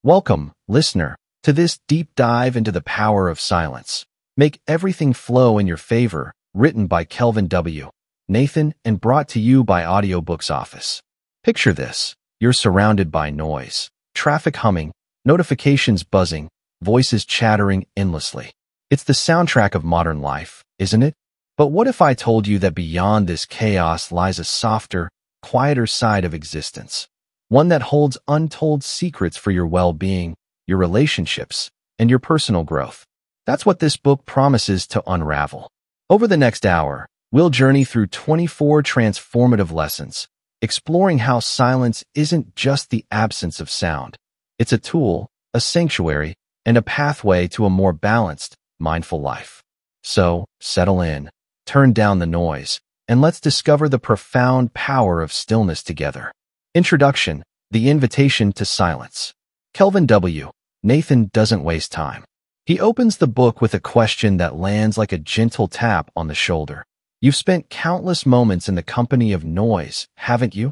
Welcome, listener, to this deep dive into the power of silence. Make everything flow in your favor, written by Kelvin W. Nathan and brought to you by Audiobooks Office. Picture this. You're surrounded by noise, traffic humming, notifications buzzing, voices chattering endlessly. It's the soundtrack of modern life, isn't it? But what if I told you that beyond this chaos lies a softer, quieter side of existence? One that holds untold secrets for your well-being, your relationships, and your personal growth. That's what this book promises to unravel. Over the next hour, we'll journey through 24 transformative lessons, exploring how silence isn't just the absence of sound. It's a tool, a sanctuary, and a pathway to a more balanced, mindful life. So, settle in, turn down the noise, and let's discover the profound power of stillness together. Introduction, the invitation to silence. Kelvin W. Nathan doesn't waste time. He opens the book with a question that lands like a gentle tap on the shoulder. You've spent countless moments in the company of noise, haven't you?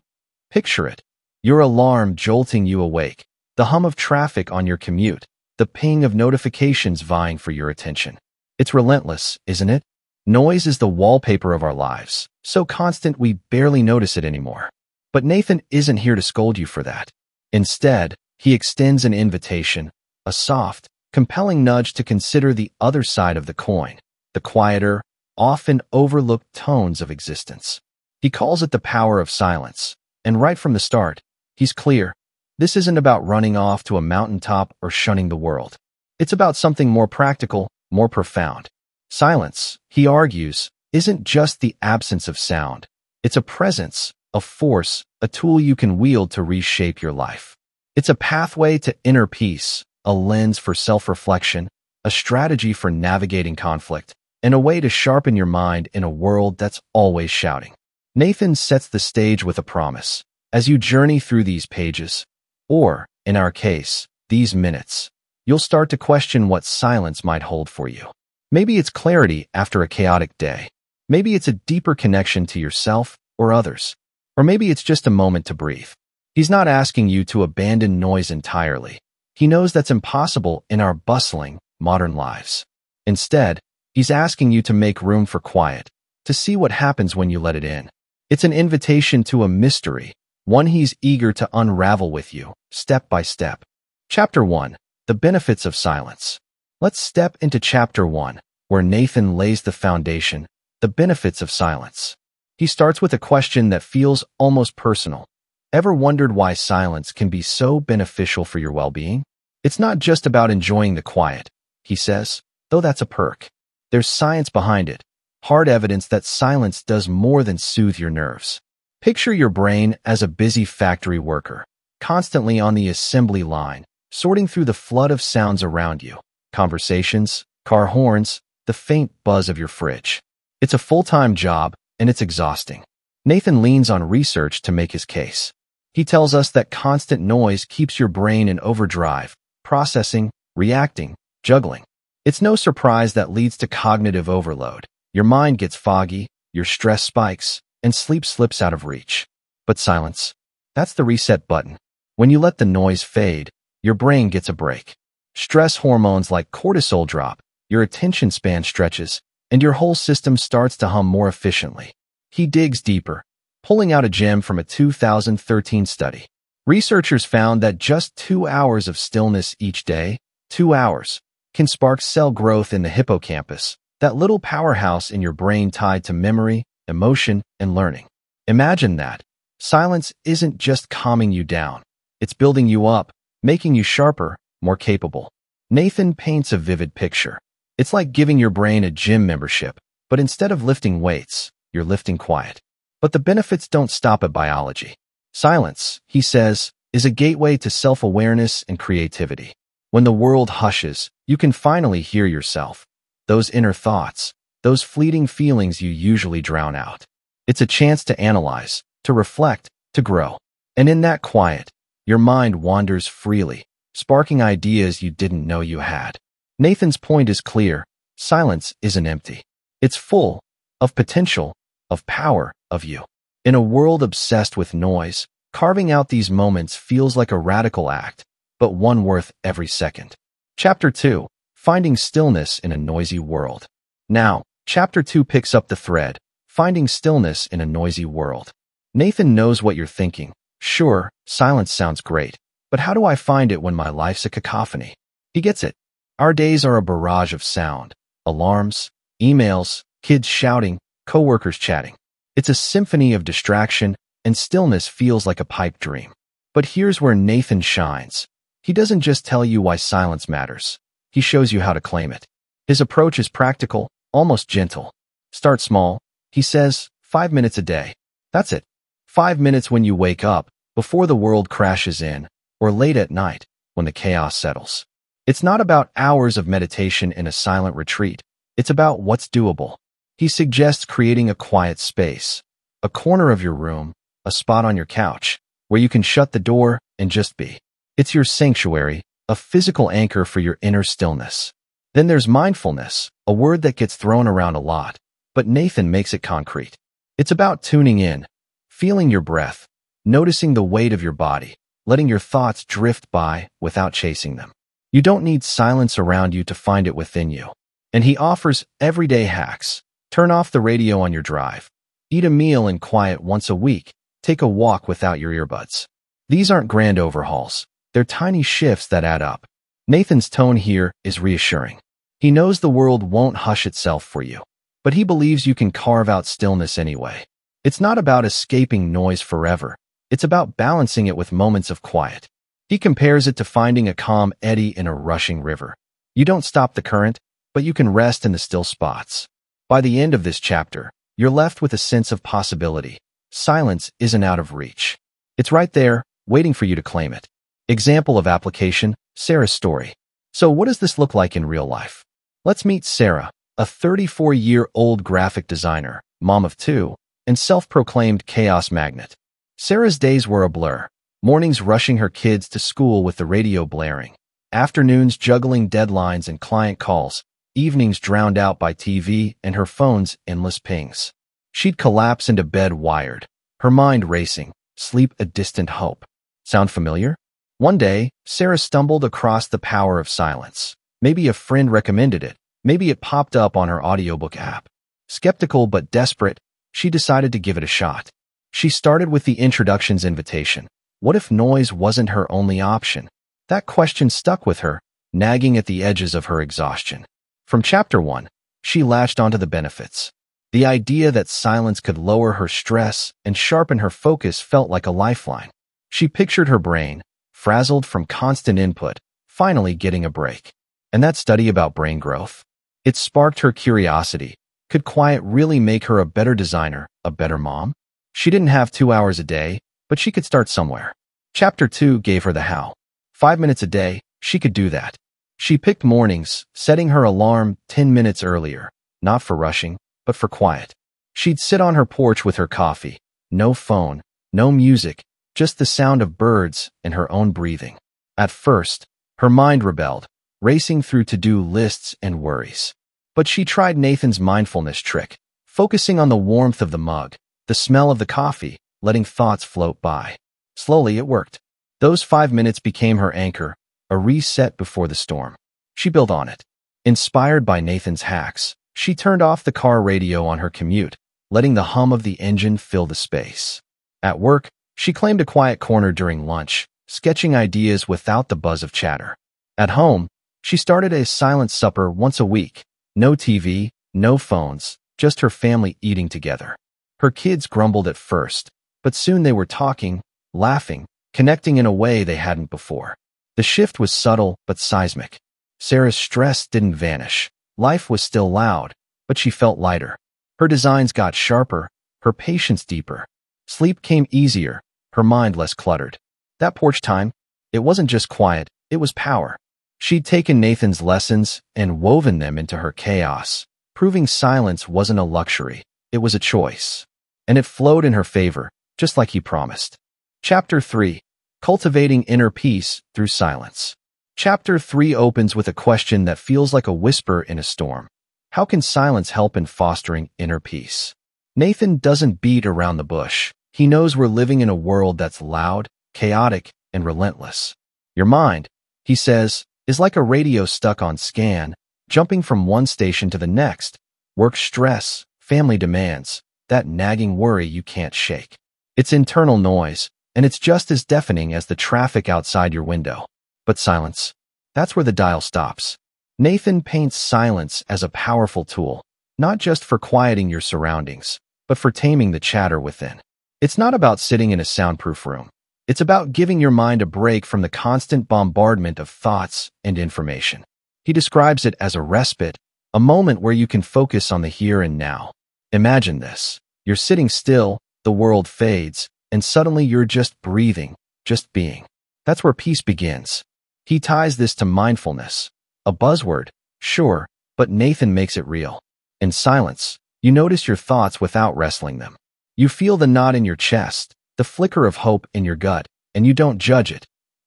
Picture it. Your alarm jolting you awake, the hum of traffic on your commute, the ping of notifications vying for your attention. It's relentless, isn't it? Noise is the wallpaper of our lives, so constant we barely notice it anymore. But Nathan isn't here to scold you for that. Instead, he extends an invitation, a soft, compelling nudge to consider the other side of the coin, the quieter, often overlooked tones of existence. He calls it the power of silence, and right from the start, he's clear. This isn't about running off to a mountaintop or shunning the world. It's about something more practical, more profound. Silence, he argues, isn't just the absence of sound. It's a presence, a force, a tool you can wield to reshape your life. It's a pathway to inner peace, a lens for self-reflection, a strategy for navigating conflict, and a way to sharpen your mind in a world that's always shouting. Nathan sets the stage with a promise. As you journey through these pages, or, in our case, these minutes, you'll start to question what silence might hold for you. Maybe it's clarity after a chaotic day. Maybe it's a deeper connection to yourself or others. Or maybe it's just a moment to breathe. He's not asking you to abandon noise entirely. He knows that's impossible in our bustling, modern lives. Instead, he's asking you to make room for quiet, to see what happens when you let it in. It's an invitation to a mystery, one he's eager to unravel with you, step by step. Chapter 1. The Benefits of Silence. Let's step into Chapter 1, where Nathan lays the foundation, the benefits of silence. He starts with a question that feels almost personal. Ever wondered why silence can be so beneficial for your well-being? It's not just about enjoying the quiet, he says, though that's a perk. There's science behind it, hard evidence that silence does more than soothe your nerves. Picture your brain as a busy factory worker, constantly on the assembly line, sorting through the flood of sounds around you. Conversations, car horns, the faint buzz of your fridge. It's a full-time job, and it's exhausting. Nathan leans on research to make his case. He tells us that constant noise keeps your brain in overdrive, processing, reacting, juggling. It's no surprise that leads to cognitive overload. Your mind gets foggy, your stress spikes, and sleep slips out of reach. But silence, that's the reset button. When you let the noise fade, your brain gets a break. Stress hormones like cortisol drop, your attention span stretches, and your whole system starts to hum more efficiently. He digs deeper, pulling out a gem from a 2013 study. Researchers found that just 2 hours of stillness each day, 2 hours, can spark cell growth in the hippocampus, that little powerhouse in your brain tied to memory, emotion, and learning. Imagine that. Silence isn't just calming you down. It's building you up, making you sharper, more capable. Nathan paints a vivid picture. It's like giving your brain a gym membership, but instead of lifting weights, you're lifting quiet. But the benefits don't stop at biology. Silence, he says, is a gateway to self-awareness and creativity. When the world hushes, you can finally hear yourself. Those inner thoughts, those fleeting feelings you usually drown out. It's a chance to analyze, to reflect, to grow. And in that quiet, your mind wanders freely, sparking ideas you didn't know you had. Nathan's point is clear. Silence isn't empty. It's full of potential, of power, of you. In a world obsessed with noise, carving out these moments feels like a radical act, but one worth every second. Chapter 2. Finding Stillness in a Noisy World. Now, Chapter 2 picks up the thread, Finding Stillness in a Noisy World. Nathan knows what you're thinking. Sure, silence sounds great, but how do I find it when my life's a cacophony? He gets it. Our days are a barrage of sound. Alarms, emails, kids shouting, coworkers chatting. It's a symphony of distraction, and stillness feels like a pipe dream. But here's where Nathan shines. He doesn't just tell you why silence matters. He shows you how to claim it. His approach is practical, almost gentle. Start small. He says, 5 minutes a day. That's it. 5 minutes when you wake up, before the world crashes in, or late at night, when the chaos settles. It's not about hours of meditation in a silent retreat. It's about what's doable. He suggests creating a quiet space, a corner of your room, a spot on your couch, where you can shut the door and just be. It's your sanctuary, a physical anchor for your inner stillness. Then there's mindfulness, a word that gets thrown around a lot, but Nathan makes it concrete. It's about tuning in, feeling your breath, noticing the weight of your body, letting your thoughts drift by without chasing them. You don't need silence around you to find it within you. And he offers everyday hacks. Turn off the radio on your drive. Eat a meal in quiet once a week. Take a walk without your earbuds. These aren't grand overhauls. They're tiny shifts that add up. Nathan's tone here is reassuring. He knows the world won't hush itself for you, but he believes you can carve out stillness anyway. It's not about escaping noise forever. It's about balancing it with moments of quiet. He compares it to finding a calm eddy in a rushing river. You don't stop the current, but you can rest in the still spots. By the end of this chapter, you're left with a sense of possibility. Silence isn't out of reach. It's right there, waiting for you to claim it. Example of application, Sarah's story. So what does this look like in real life? Let's meet Sarah, a 34-year-old graphic designer, mom of 2, and self-proclaimed chaos magnet. Sarah's days were a blur. Mornings rushing her kids to school with the radio blaring. Afternoons juggling deadlines and client calls. Evenings drowned out by TV and her phone's endless pings. She'd collapse into bed wired, her mind racing, sleep a distant hope. Sound familiar? One day, Sarah stumbled across The Power of Silence. Maybe a friend recommended it. Maybe it popped up on her audiobook app. Skeptical but desperate, she decided to give it a shot. She started with the introduction's invitation. What if noise wasn't her only option? That question stuck with her, nagging at the edges of her exhaustion. From Chapter 1, she latched onto the benefits. The idea that silence could lower her stress and sharpen her focus felt like a lifeline. She pictured her brain, frazzled from constant input, finally getting a break. And that study about brain growth? It sparked her curiosity. Could quiet really make her a better designer, a better mom? She didn't have 2 hours a day, but she could start somewhere. Chapter 2 gave her the how. 5 minutes a day, she could do that. She picked mornings, setting her alarm 10 minutes earlier, not for rushing, but for quiet. She'd sit on her porch with her coffee. No phone, no music, just the sound of birds and her own breathing. At first, her mind rebelled, racing through to-do lists and worries. But she tried Nathan's mindfulness trick, focusing on the warmth of the mug, the smell of the coffee, letting thoughts float by. Slowly it worked. Those 5 minutes became her anchor, a reset before the storm. She built on it. Inspired by Nathan's hacks, she turned off the car radio on her commute, letting the hum of the engine fill the space. At work, she claimed a quiet corner during lunch, sketching ideas without the buzz of chatter. At home, she started a silent supper once a week. No TV, no phones, just her family eating together. Her kids grumbled at first, but soon they were talking, laughing, connecting in a way they hadn't before. The shift was subtle but seismic. Sarah's stress didn't vanish. Life was still loud, but she felt lighter. Her designs got sharper, her patience deeper. Sleep came easier, her mind less cluttered. That porch time, it wasn't just quiet, it was power. She'd taken Nathan's lessons and woven them into her chaos, proving silence wasn't a luxury, it was a choice. And it flowed in her favor, just like he promised. Chapter 3. Cultivating Inner Peace Through Silence. Chapter 3 opens with a question that feels like a whisper in a storm. How can silence help in fostering inner peace? Nathan doesn't beat around the bush. He knows we're living in a world that's loud, chaotic, and relentless. Your mind, he says, is like a radio stuck on scan, jumping from one station to the next. Work stress, family demands, that nagging worry you can't shake. It's internal noise, and it's just as deafening as the traffic outside your window. But silence, that's where the dial stops. Nathan paints silence as a powerful tool, not just for quieting your surroundings, but for taming the chatter within. It's not about sitting in a soundproof room. It's about giving your mind a break from the constant bombardment of thoughts and information. He describes it as a respite, a moment where you can focus on the here and now. Imagine this. You're sitting still, the world fades, and suddenly you're just breathing, just being. That's where peace begins. He ties this to mindfulness. A buzzword, sure, but Nathan makes it real. In silence, you notice your thoughts without wrestling them. You feel the knot in your chest, the flicker of hope in your gut, and you don't judge it.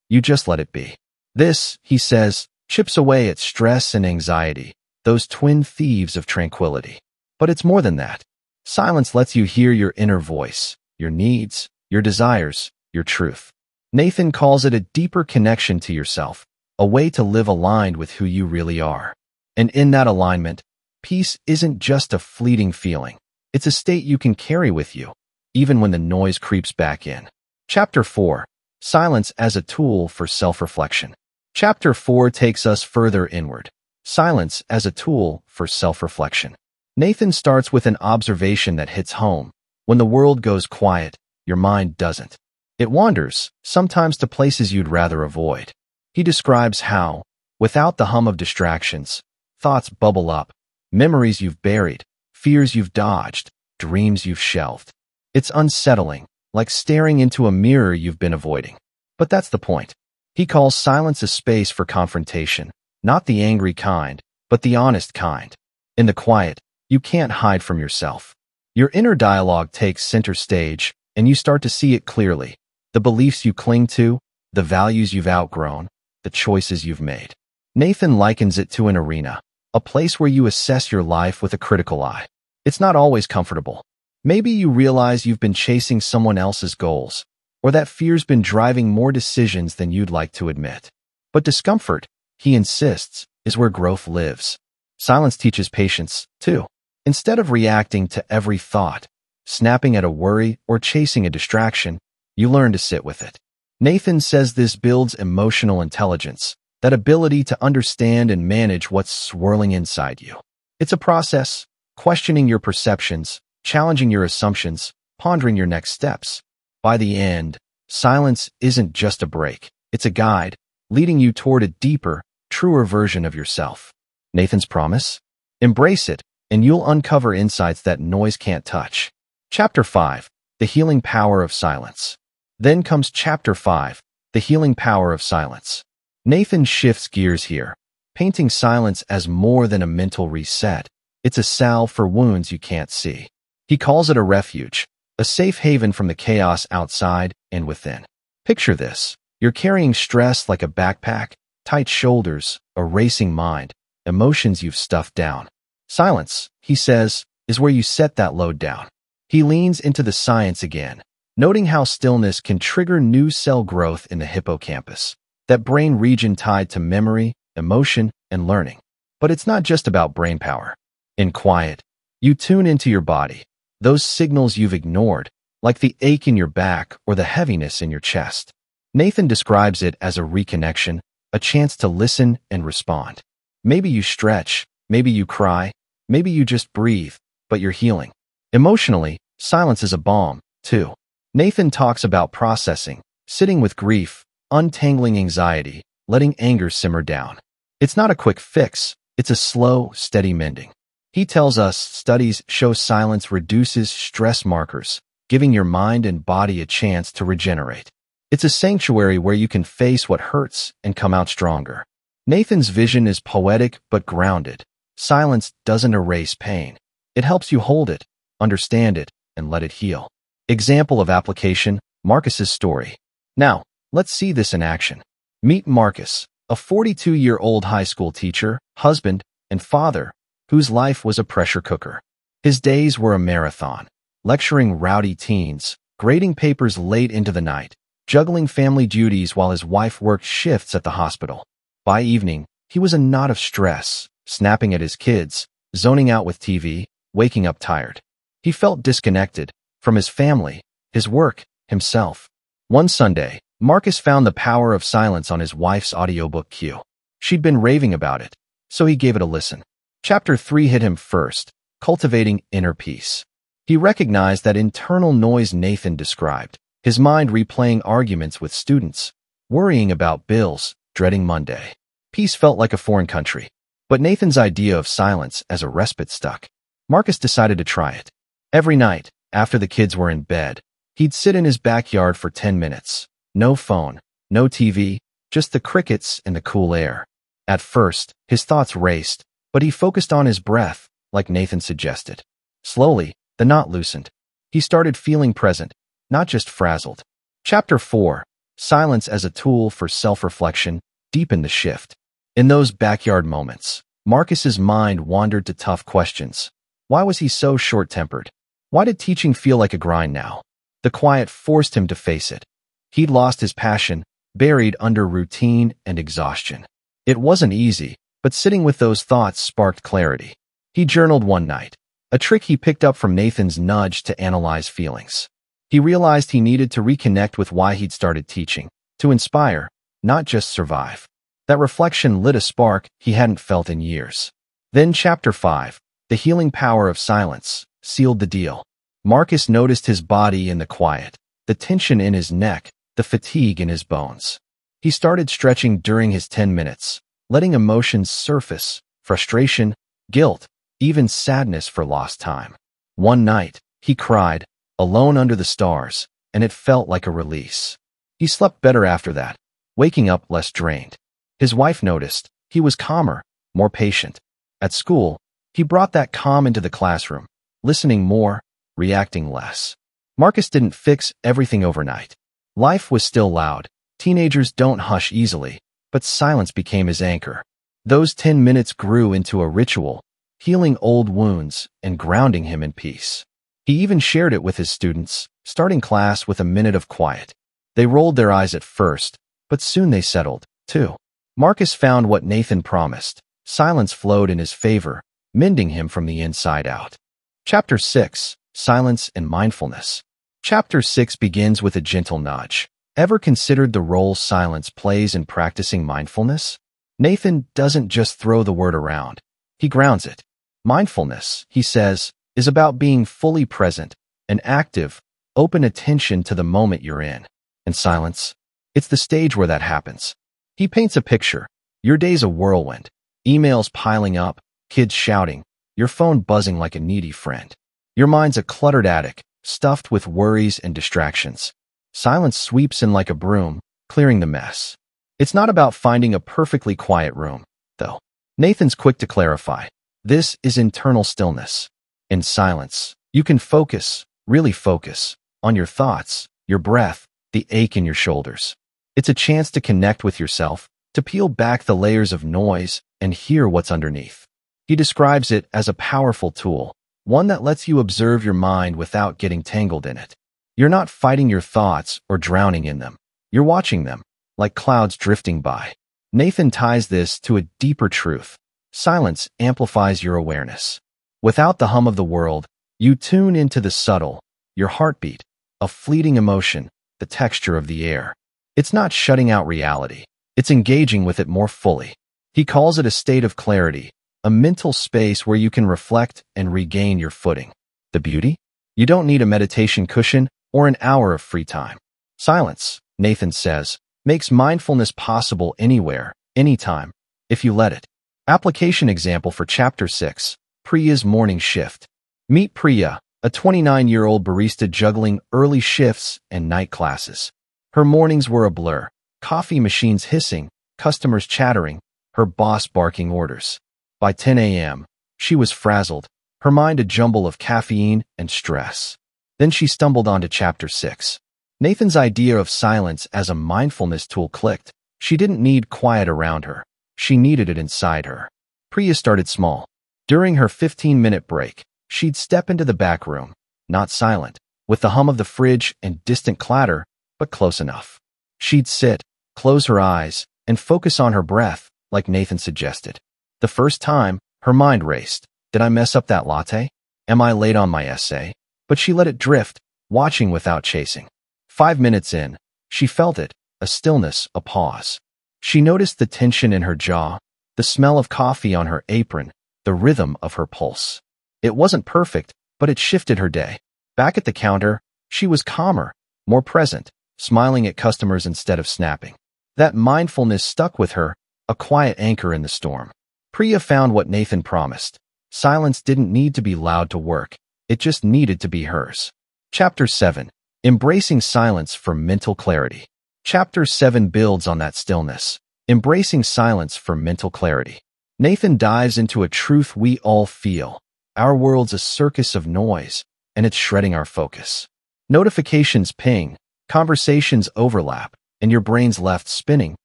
You just let it be. This, he says, chips away at stress and anxiety, those twin thieves of tranquility. But it's more than that. Silence lets you hear your inner voice, your needs, your desires, your truth. Nathan calls it a deeper connection to yourself, a way to live aligned with who you really are. And in that alignment, peace isn't just a fleeting feeling. It's a state you can carry with you, even when the noise creeps back in. Chapter 4. Silence as a tool for self-reflection. Chapter 4 takes us further inward. Silence as a tool for self-reflection. Nathan starts with an observation that hits home. When the world goes quiet, your mind doesn't. It wanders, sometimes to places you'd rather avoid. He describes how, without the hum of distractions, thoughts bubble up, memories you've buried, fears you've dodged, dreams you've shelved. It's unsettling, like staring into a mirror you've been avoiding. But that's the point. He calls silence a space for confrontation, not the angry kind, but the honest kind. In the quiet, you can't hide from yourself. Your inner dialogue takes center stage, and you start to see it clearly. The beliefs you cling to, the values you've outgrown, the choices you've made. Nathan likens it to an arena, a place where you assess your life with a critical eye. It's not always comfortable. Maybe you realize you've been chasing someone else's goals, or that fear's been driving more decisions than you'd like to admit. But discomfort, he insists, is where growth lives. Silence teaches patience, too. Instead of reacting to every thought, snapping at a worry, or chasing a distraction, you learn to sit with it. Nathan says this builds emotional intelligence, that ability to understand and manage what's swirling inside you. It's a process, questioning your perceptions, challenging your assumptions, pondering your next steps. By the end, silence isn't just a break. It's a guide, leading you toward a deeper, truer version of yourself. Nathan's promise? Embrace it, and you'll uncover insights that noise can't touch. Chapter 5. The Healing Power of Silence. Then comes Chapter 5. The Healing Power of Silence. Nathan shifts gears here, painting silence as more than a mental reset. It's a salve for wounds you can't see. He calls it a refuge, a safe haven from the chaos outside and within. Picture this. You're carrying stress like a backpack, tight shoulders, a racing mind, emotions you've stuffed down. Silence, he says, is where you set that load down. He leans into the science again, noting how stillness can trigger new cell growth in the hippocampus, that brain region tied to memory, emotion, and learning. But it's not just about brain power. In quiet, you tune into your body, those signals you've ignored, like the ache in your back or the heaviness in your chest. Nathan describes it as a reconnection, a chance to listen and respond. Maybe you stretch, maybe you cry, maybe you just breathe, but you're healing. Emotionally, silence is a balm, too. Nathan talks about processing, sitting with grief, untangling anxiety, letting anger simmer down. It's not a quick fix, it's a slow, steady mending. He tells us studies show silence reduces stress markers, giving your mind and body a chance to regenerate. It's a sanctuary where you can face what hurts and come out stronger. Nathan's vision is poetic but grounded. Silence doesn't erase pain. It helps you hold it, understand it, and let it heal. Example of application, Marcus's story. Now, let's see this in action. Meet Marcus, a 42-year-old high school teacher, husband, and father, whose life was a pressure cooker. His days were a marathon, lecturing rowdy teens, grading papers late into the night, juggling family duties while his wife worked shifts at the hospital. By evening, he was a knot of stress, snapping at his kids, zoning out with TV, waking up tired. He felt disconnected from his family, his work, himself. One Sunday, Marcus found the power of silence on his wife's audiobook queue. She'd been raving about it, so he gave it a listen. Chapter 3 hit him first, cultivating inner peace. He recognized that internal noise Nathan described, his mind replaying arguments with students, worrying about bills, dreading Monday. Peace felt like a foreign country. But Nathan's idea of silence as a respite stuck. Marcus decided to try it. Every night, after the kids were in bed, he'd sit in his backyard for 10 minutes. No phone, no TV, just the crickets and the cool air. At first, his thoughts raced, but he focused on his breath, like Nathan suggested. Slowly, the knot loosened. He started feeling present, not just frazzled. Chapter 4, Silence as a Tool for Self-Reflection, deepened the shift. In those backyard moments, Marcus's mind wandered to tough questions. Why was he so short-tempered? Why did teaching feel like a grind now? The quiet forced him to face it. He'd lost his passion, buried under routine and exhaustion. It wasn't easy, but sitting with those thoughts sparked clarity. He journaled one night, a trick he picked up from Nathan's nudge to analyze feelings. He realized he needed to reconnect with why he'd started teaching, to inspire, not just survive. That reflection lit a spark he hadn't felt in years. Then Chapter 5, The Healing Power of Silence, sealed the deal. Marcus noticed his body in the quiet, the tension in his neck, the fatigue in his bones. He started stretching during his 10 minutes, letting emotions surface, frustration, guilt, even sadness for lost time. One night, he cried, alone under the stars, and it felt like a release. He slept better after that, waking up less drained. His wife noticed. He was calmer, more patient. At school, he brought that calm into the classroom, listening more, reacting less. Marcus didn't fix everything overnight. Life was still loud. Teenagers don't hush easily, but silence became his anchor. Those 10 minutes grew into a ritual, healing old wounds and grounding him in peace. He even shared it with his students, starting class with a minute of quiet. They rolled their eyes at first, but soon they settled, too. Marcus found what Nathan promised. Silence flowed in his favor, mending him from the inside out. Chapter 6, Silence and Mindfulness. Chapter 6 begins with a gentle nudge. Ever considered the role silence plays in practicing mindfulness? Nathan doesn't just throw the word around. He grounds it. Mindfulness, he says, is about being fully present, an active, open attention to the moment you're in. And silence? It's the stage where that happens. He paints a picture. Your day's a whirlwind. Emails piling up, kids shouting, your phone buzzing like a needy friend. Your mind's a cluttered attic, stuffed with worries and distractions. Silence sweeps in like a broom, clearing the mess. It's not about finding a perfectly quiet room, though. Nathan's quick to clarify. This is internal stillness. In silence, you can focus, really focus, on your thoughts, your breath, the ache in your shoulders. It's a chance to connect with yourself, to peel back the layers of noise and hear what's underneath. He describes it as a powerful tool, one that lets you observe your mind without getting tangled in it. You're not fighting your thoughts or drowning in them. You're watching them, like clouds drifting by. Nathan ties this to a deeper truth. Silence amplifies your awareness. Without the hum of the world, you tune into the subtle, your heartbeat, a fleeting emotion, the texture of the air. It's not shutting out reality. It's engaging with it more fully. He calls it a state of clarity, a mental space where you can reflect and regain your footing. The beauty? You don't need a meditation cushion or an hour of free time. Silence, Nathan says, makes mindfulness possible anywhere, anytime, if you let it. Application example for Chapter 6, Priya's Morning Shift. Meet Priya, a 29-year-old barista juggling early shifts and night classes. Her mornings were a blur, coffee machines hissing, customers chattering, her boss barking orders. By 10 a.m., she was frazzled, her mind a jumble of caffeine and stress. Then she stumbled onto Chapter 6. Nathan's idea of silence as a mindfulness tool clicked. She didn't need quiet around her. She needed it inside her. Priya started small. During her 15-minute break, she'd step into the back room, not silent. With the hum of the fridge and distant clatter, but close enough. She'd sit, close her eyes, and focus on her breath, like Nathan suggested. The first time, her mind raced. Did I mess up that latte? Am I late on my essay? But she let it drift, watching without chasing. 5 minutes in, she felt it, a stillness, a pause. She noticed the tension in her jaw, the smell of coffee on her apron, the rhythm of her pulse. It wasn't perfect, but it shifted her day. Back at the counter, she was calmer, more present, smiling at customers instead of snapping. That mindfulness stuck with her, a quiet anchor in the storm. Priya found what Nathan promised. Silence didn't need to be loud to work. It just needed to be hers. Chapter 7. Embracing Silence for Mental Clarity. Chapter 7 builds on that stillness. Embracing silence for mental clarity. Nathan dives into a truth we all feel. Our world's a circus of noise, and it's shredding our focus. Notifications ping, conversations overlap, and your brain's left spinning,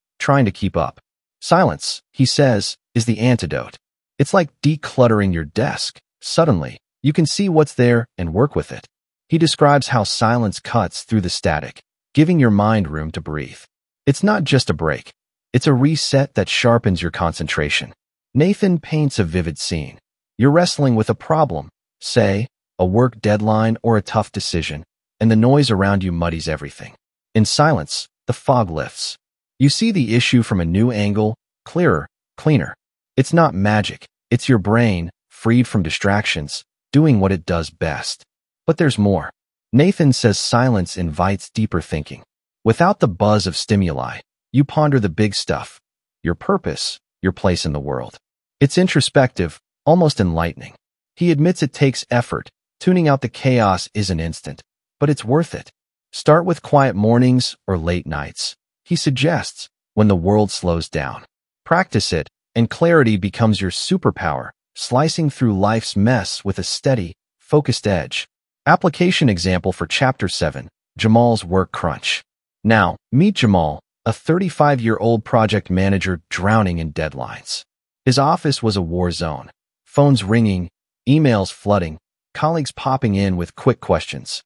trying to keep up. Silence, he says, is the antidote. It's like decluttering your desk. Suddenly, you can see what's there and work with it. He describes how silence cuts through the static, giving your mind room to breathe. It's not just a break. It's a reset that sharpens your concentration. Nathan paints a vivid scene. You're wrestling with a problem, say, a work deadline or a tough decision, and the noise around you muddies everything. In silence, the fog lifts. You see the issue from a new angle, clearer, cleaner. It's not magic. It's your brain, freed from distractions, doing what it does best. But there's more. Nathan says silence invites deeper thinking. Without the buzz of stimuli, you ponder the big stuff, your purpose, your place in the world. It's introspective, almost enlightening. He admits it takes effort. Tuning out the chaos isn't instant, but it's worth it. Start with quiet mornings or late nights, he suggests, when the world slows down. Practice it, and clarity becomes your superpower, slicing through life's mess with a steady, focused edge. Application example for Chapter 7, Jamal's work crunch. Now, meet Jamal, a 35-year-old project manager drowning in deadlines. His office was a war zone. Phones ringing, emails flooding, colleagues popping in with quick questions.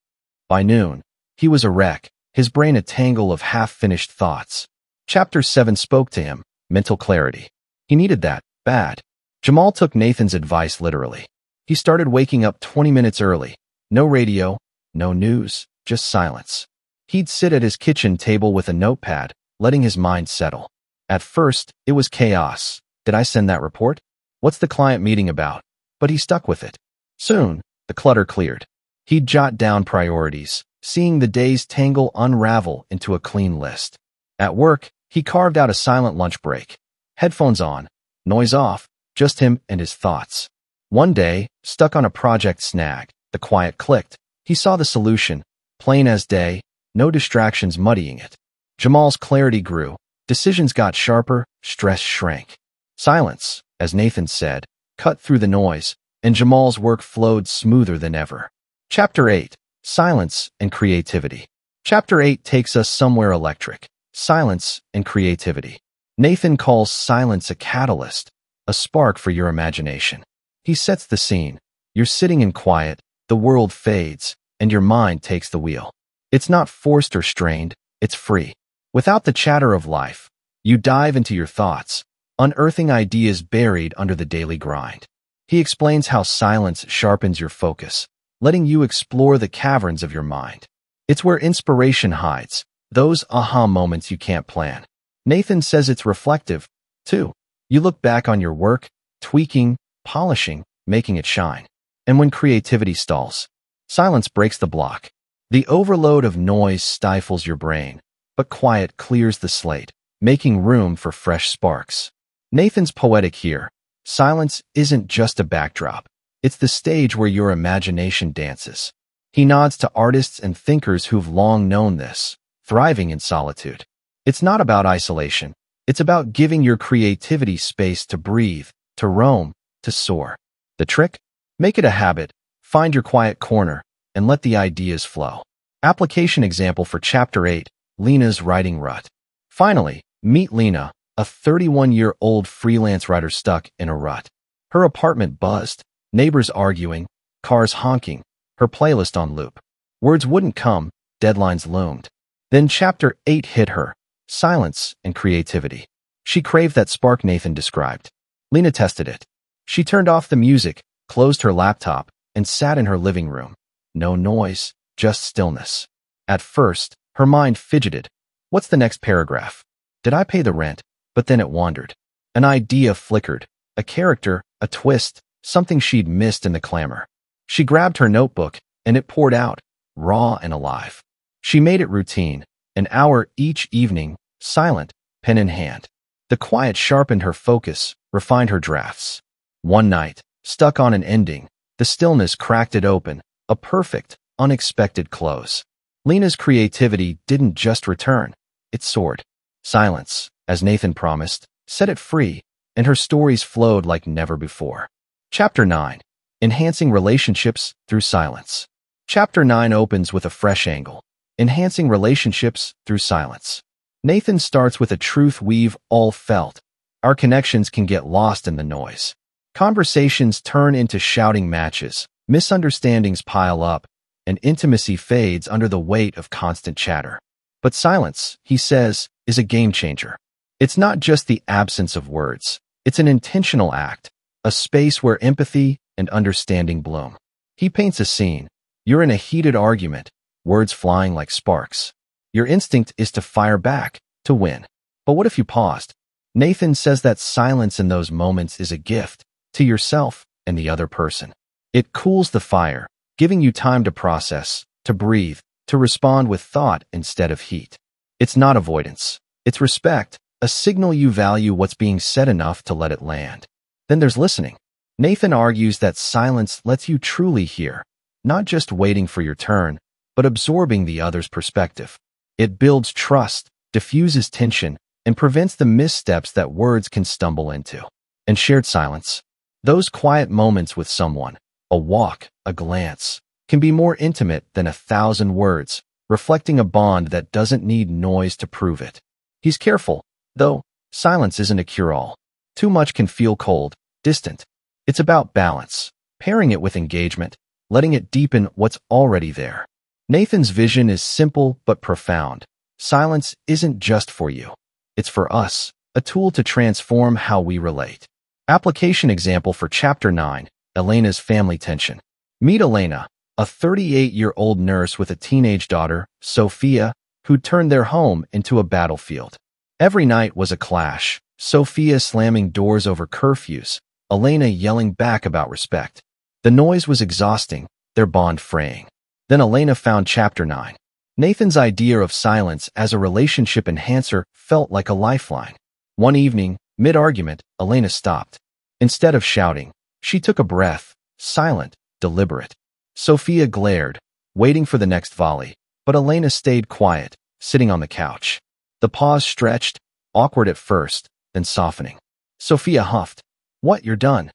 By noon, he was a wreck, his brain a tangle of half-finished thoughts. Chapter 7 spoke to him, mental clarity. He needed that, bad. Jamal took Nathan's advice literally. He started waking up 20 minutes early. No radio, no news, just silence. He'd sit at his kitchen table with a notepad, letting his mind settle. At first, it was chaos. Did I send that report? What's the client meeting about? But he stuck with it. Soon, the clutter cleared. He'd jot down priorities, seeing the day's tangle unravel into a clean list. At work, he carved out a silent lunch break. Headphones on, noise off, just him and his thoughts. One day, stuck on a project snag, the quiet clicked. He saw the solution, plain as day, no distractions muddying it. Jamal's clarity grew, decisions got sharper, stress shrank. Silence, as Nathan said, cut through the noise, and Jamal's work flowed smoother than ever. Chapter 8. Silence and Creativity. Chapter 8 takes us somewhere electric. Silence and creativity. Nathan calls silence a catalyst, a spark for your imagination. He sets the scene. You're sitting in quiet, the world fades, and your mind takes the wheel. It's not forced or strained, it's free. Without the chatter of life, you dive into your thoughts, unearthing ideas buried under the daily grind. He explains how silence sharpens your focus, letting you explore the caverns of your mind. It's where inspiration hides, those aha moments you can't plan. Nathan says it's reflective, too. You look back on your work, tweaking, polishing, making it shine. And when creativity stalls, silence breaks the block. The overload of noise stifles your brain, but quiet clears the slate, making room for fresh sparks. Nathan's poetic here. Silence isn't just a backdrop. It's the stage where your imagination dances. He nods to artists and thinkers who've long known this, thriving in solitude. It's not about isolation. It's about giving your creativity space to breathe, to roam, to soar. The trick? Make it a habit. Find your quiet corner and let the ideas flow. Application example for Chapter 8, Lena's writing rut. Finally, meet Lena, a 31-year-old freelance writer stuck in a rut. Her apartment buzzed, neighbors arguing, cars honking, her playlist on loop. Words wouldn't come, deadlines loomed. Then Chapter 8 hit her, silence and creativity. She craved that spark Nathan described. Lena tested it. She turned off the music, closed her laptop, and sat in her living room. No noise, just stillness. At first, her mind fidgeted. What's the next paragraph? Did I pay the rent? But then it wandered. An idea flickered. A character, a twist, something she'd missed in the clamor. She grabbed her notebook, and it poured out, raw and alive. She made it routine, an hour each evening, silent, pen in hand. The quiet sharpened her focus, refined her drafts. One night, stuck on an ending, the stillness cracked it open, a perfect, unexpected close. Lena's creativity didn't just return, it soared. Silence, as Nathan promised, set it free, and her stories flowed like never before. Chapter 9. Enhancing Relationships Through Silence. Chapter 9 opens with a fresh angle. Enhancing relationships through silence. Nathan starts with a truth we've all felt. Our connections can get lost in the noise. Conversations turn into shouting matches, misunderstandings pile up, and intimacy fades under the weight of constant chatter. But silence, he says, is a game changer. It's not just the absence of words. It's an intentional act, a space where empathy and understanding bloom. He paints a scene. You're in a heated argument, words flying like sparks. Your instinct is to fire back, to win. But what if you paused? Nathan says that silence in those moments is a gift to yourself and the other person. It cools the fire, giving you time to process, to breathe, to respond with thought instead of heat. It's not avoidance. It's respect, a signal you value what's being said enough to let it land. Then there's listening. Nathan argues that silence lets you truly hear, not just waiting for your turn, but absorbing the other's perspective. It builds trust, diffuses tension, and prevents the missteps that words can stumble into. And shared silence. Those quiet moments with someone, a walk, a glance, can be more intimate than 1,000 words, reflecting a bond that doesn't need noise to prove it. He's careful, though, silence isn't a cure-all. Too much can feel cold, distant. It's about balance, pairing it with engagement, letting it deepen what's already there. Nathan's vision is simple but profound. Silence isn't just for you. It's for us, a tool to transform how we relate. Application example for Chapter 9, Elena's family tension. Meet Elena, a 38-year-old nurse with a teenage daughter, Sophia, who turned their home into a battlefield. Every night was a clash, Sophia slamming doors over curfews, Elena yelling back about respect. The noise was exhausting, their bond fraying. Then Elena found Chapter 9. Nathan's idea of silence as a relationship enhancer felt like a lifeline. One evening, mid-argument, Elena stopped. Instead of shouting, she took a breath, silent, deliberate. Sophia glared, waiting for the next volley, but Elena stayed quiet, sitting on the couch. The pause stretched, awkward at first, then softening. Sophia huffed. "What, you're done?"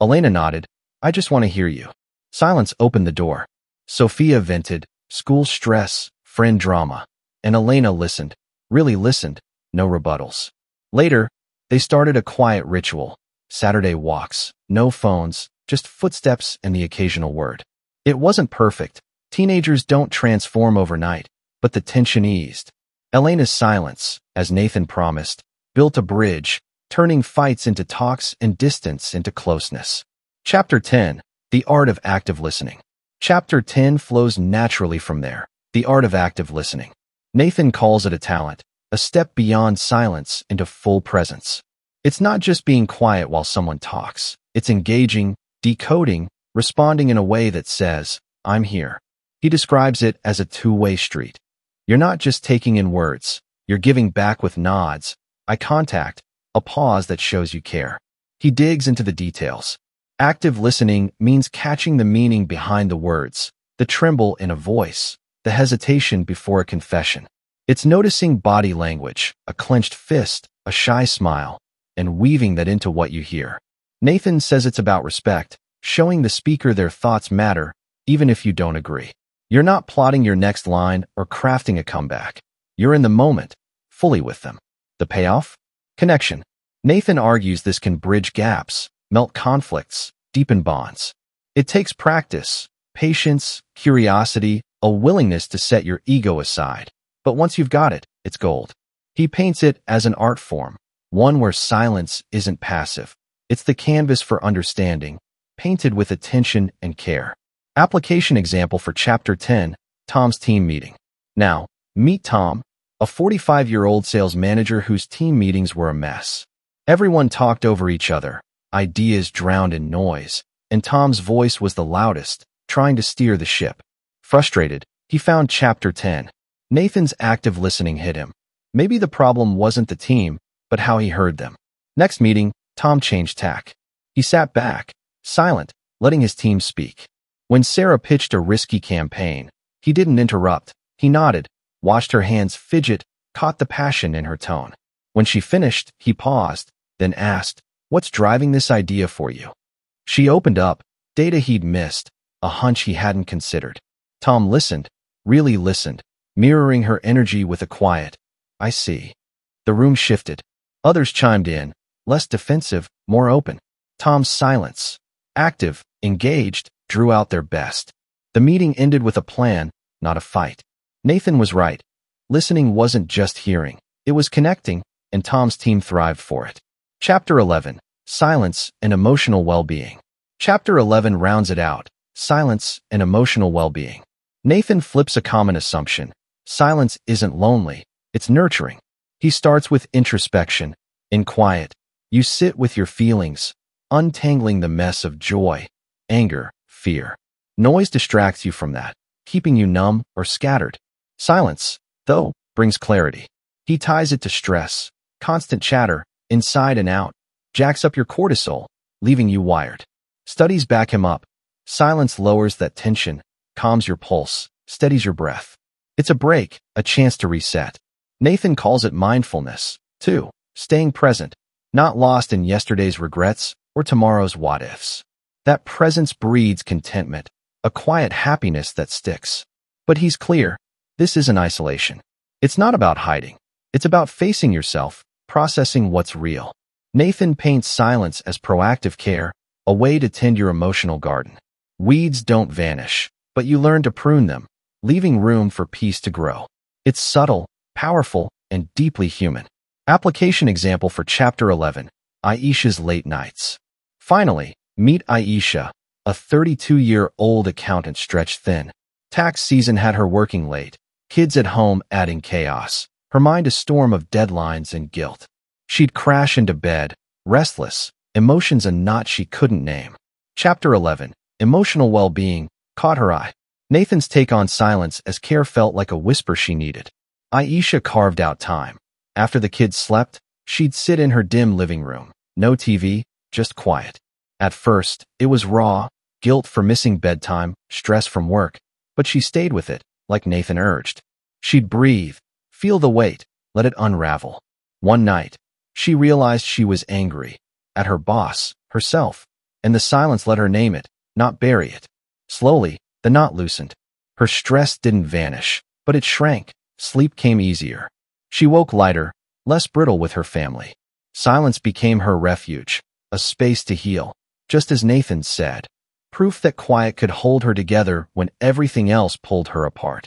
Elena nodded. "I just want to hear you." Silence opened the door. Sophia vented, school stress, friend drama, and Elena listened, really listened, no rebuttals. Later, they started a quiet ritual. Saturday walks, no phones, just footsteps and the occasional word. It wasn't perfect. Teenagers don't transform overnight, but the tension eased. Elena's silence, as Nathan promised, built a bridge, turning fights into talks and distance into closeness. Chapter 10. The Art of Active Listening. Chapter 10 flows naturally from there. The Art of Active Listening. Nathan calls it a talent, a step beyond silence into full presence. It's not just being quiet while someone talks. It's engaging, decoding, responding in a way that says, "I'm here." He describes it as a two-way street. You're not just taking in words. You're giving back with nods, eye contact, a pause that shows you care. He digs into the details. Active listening means catching the meaning behind the words, the tremble in a voice, the hesitation before a confession. It's noticing body language, a clenched fist, a shy smile, and weaving that into what you hear. Nathan says it's about respect, showing the speaker their thoughts matter, even if you don't agree. You're not plotting your next line or crafting a comeback. You're in the moment, fully with them. The payoff? Connection. Nathan argues this can bridge gaps, melt conflicts, deepen bonds. It takes practice, patience, curiosity, a willingness to set your ego aside. But once you've got it, it's gold. He paints it as an art form, one where silence isn't passive. It's the canvas for understanding, painted with attention and care. Application example for Chapter 10, Tom's Team Meeting. Now, meet Tom, a 45-year-old sales manager whose team meetings were a mess. Everyone talked over each other, ideas drowned in noise, and Tom's voice was the loudest, trying to steer the ship. Frustrated, he found Chapter 10. Nathan's active listening hit him. Maybe the problem wasn't the team, but how he heard them. Next meeting, Tom changed tack. He sat back, silent, letting his team speak. When Sarah pitched a risky campaign, he didn't interrupt. He nodded, watched her hands fidget, caught the passion in her tone. When she finished, he paused, then asked, "What's driving this idea for you?" She opened up, data he'd missed, a hunch he hadn't considered. Tom listened, really listened, mirroring her energy with a quiet, "I see." The room shifted. Others chimed in, less defensive, more open. Tom's silence, active, engaged, drew out their best. The meeting ended with a plan, not a fight. Nathan was right. Listening wasn't just hearing. It was connecting, and Tom's team thrived for it. Chapter 11, Silence and Emotional Well-Being. Chapter 11 rounds it out, silence and emotional well-being. Nathan flips a common assumption. Silence isn't lonely, it's nurturing. He starts with introspection. In quiet, you sit with your feelings, untangling the mess of joy, anger, fear. Noise distracts you from that, keeping you numb or scattered. Silence, though, brings clarity. He ties it to stress. Constant chatter, inside and out, jacks up your cortisol, leaving you wired. Studies back him up. Silence lowers that tension, calms your pulse, steadies your breath. It's a break, a chance to reset. Nathan calls it mindfulness, too, staying present, not lost in yesterday's regrets or tomorrow's what-ifs. That presence breeds contentment, a quiet happiness that sticks. But he's clear, this isn't isolation. It's not about hiding. It's about facing yourself, processing what's real. Nathan paints silence as proactive care, a way to tend your emotional garden. Weeds don't vanish, but you learn to prune them, leaving room for peace to grow. It's subtle, powerful, and deeply human. Application example for Chapter 11, Aisha's Late Nights. Finally, meet Aisha, a 32-year-old accountant stretched thin. Tax season had her working late, kids at home adding chaos, her mind a storm of deadlines and guilt. She'd crash into bed, restless, emotions a knot she couldn't name. Chapter 11, Emotional Well-Being, caught her eye. Nathan's take on silence as care felt like a whisper she needed. Aisha carved out time. After the kids slept, she'd sit in her dim living room. No TV, just quiet. At first, it was raw, guilt for missing bedtime, stress from work, but she stayed with it, like Nathan urged. She'd breathe, feel the weight, let it unravel. One night, she realized she was angry. At her boss, herself, and the silence let her name it, not bury it. Slowly, the knot loosened. Her stress didn't vanish, but it shrank. Sleep came easier. She woke lighter, less brittle with her family. Silence became her refuge, a space to heal, just as Nathan said. Proof that quiet could hold her together when everything else pulled her apart.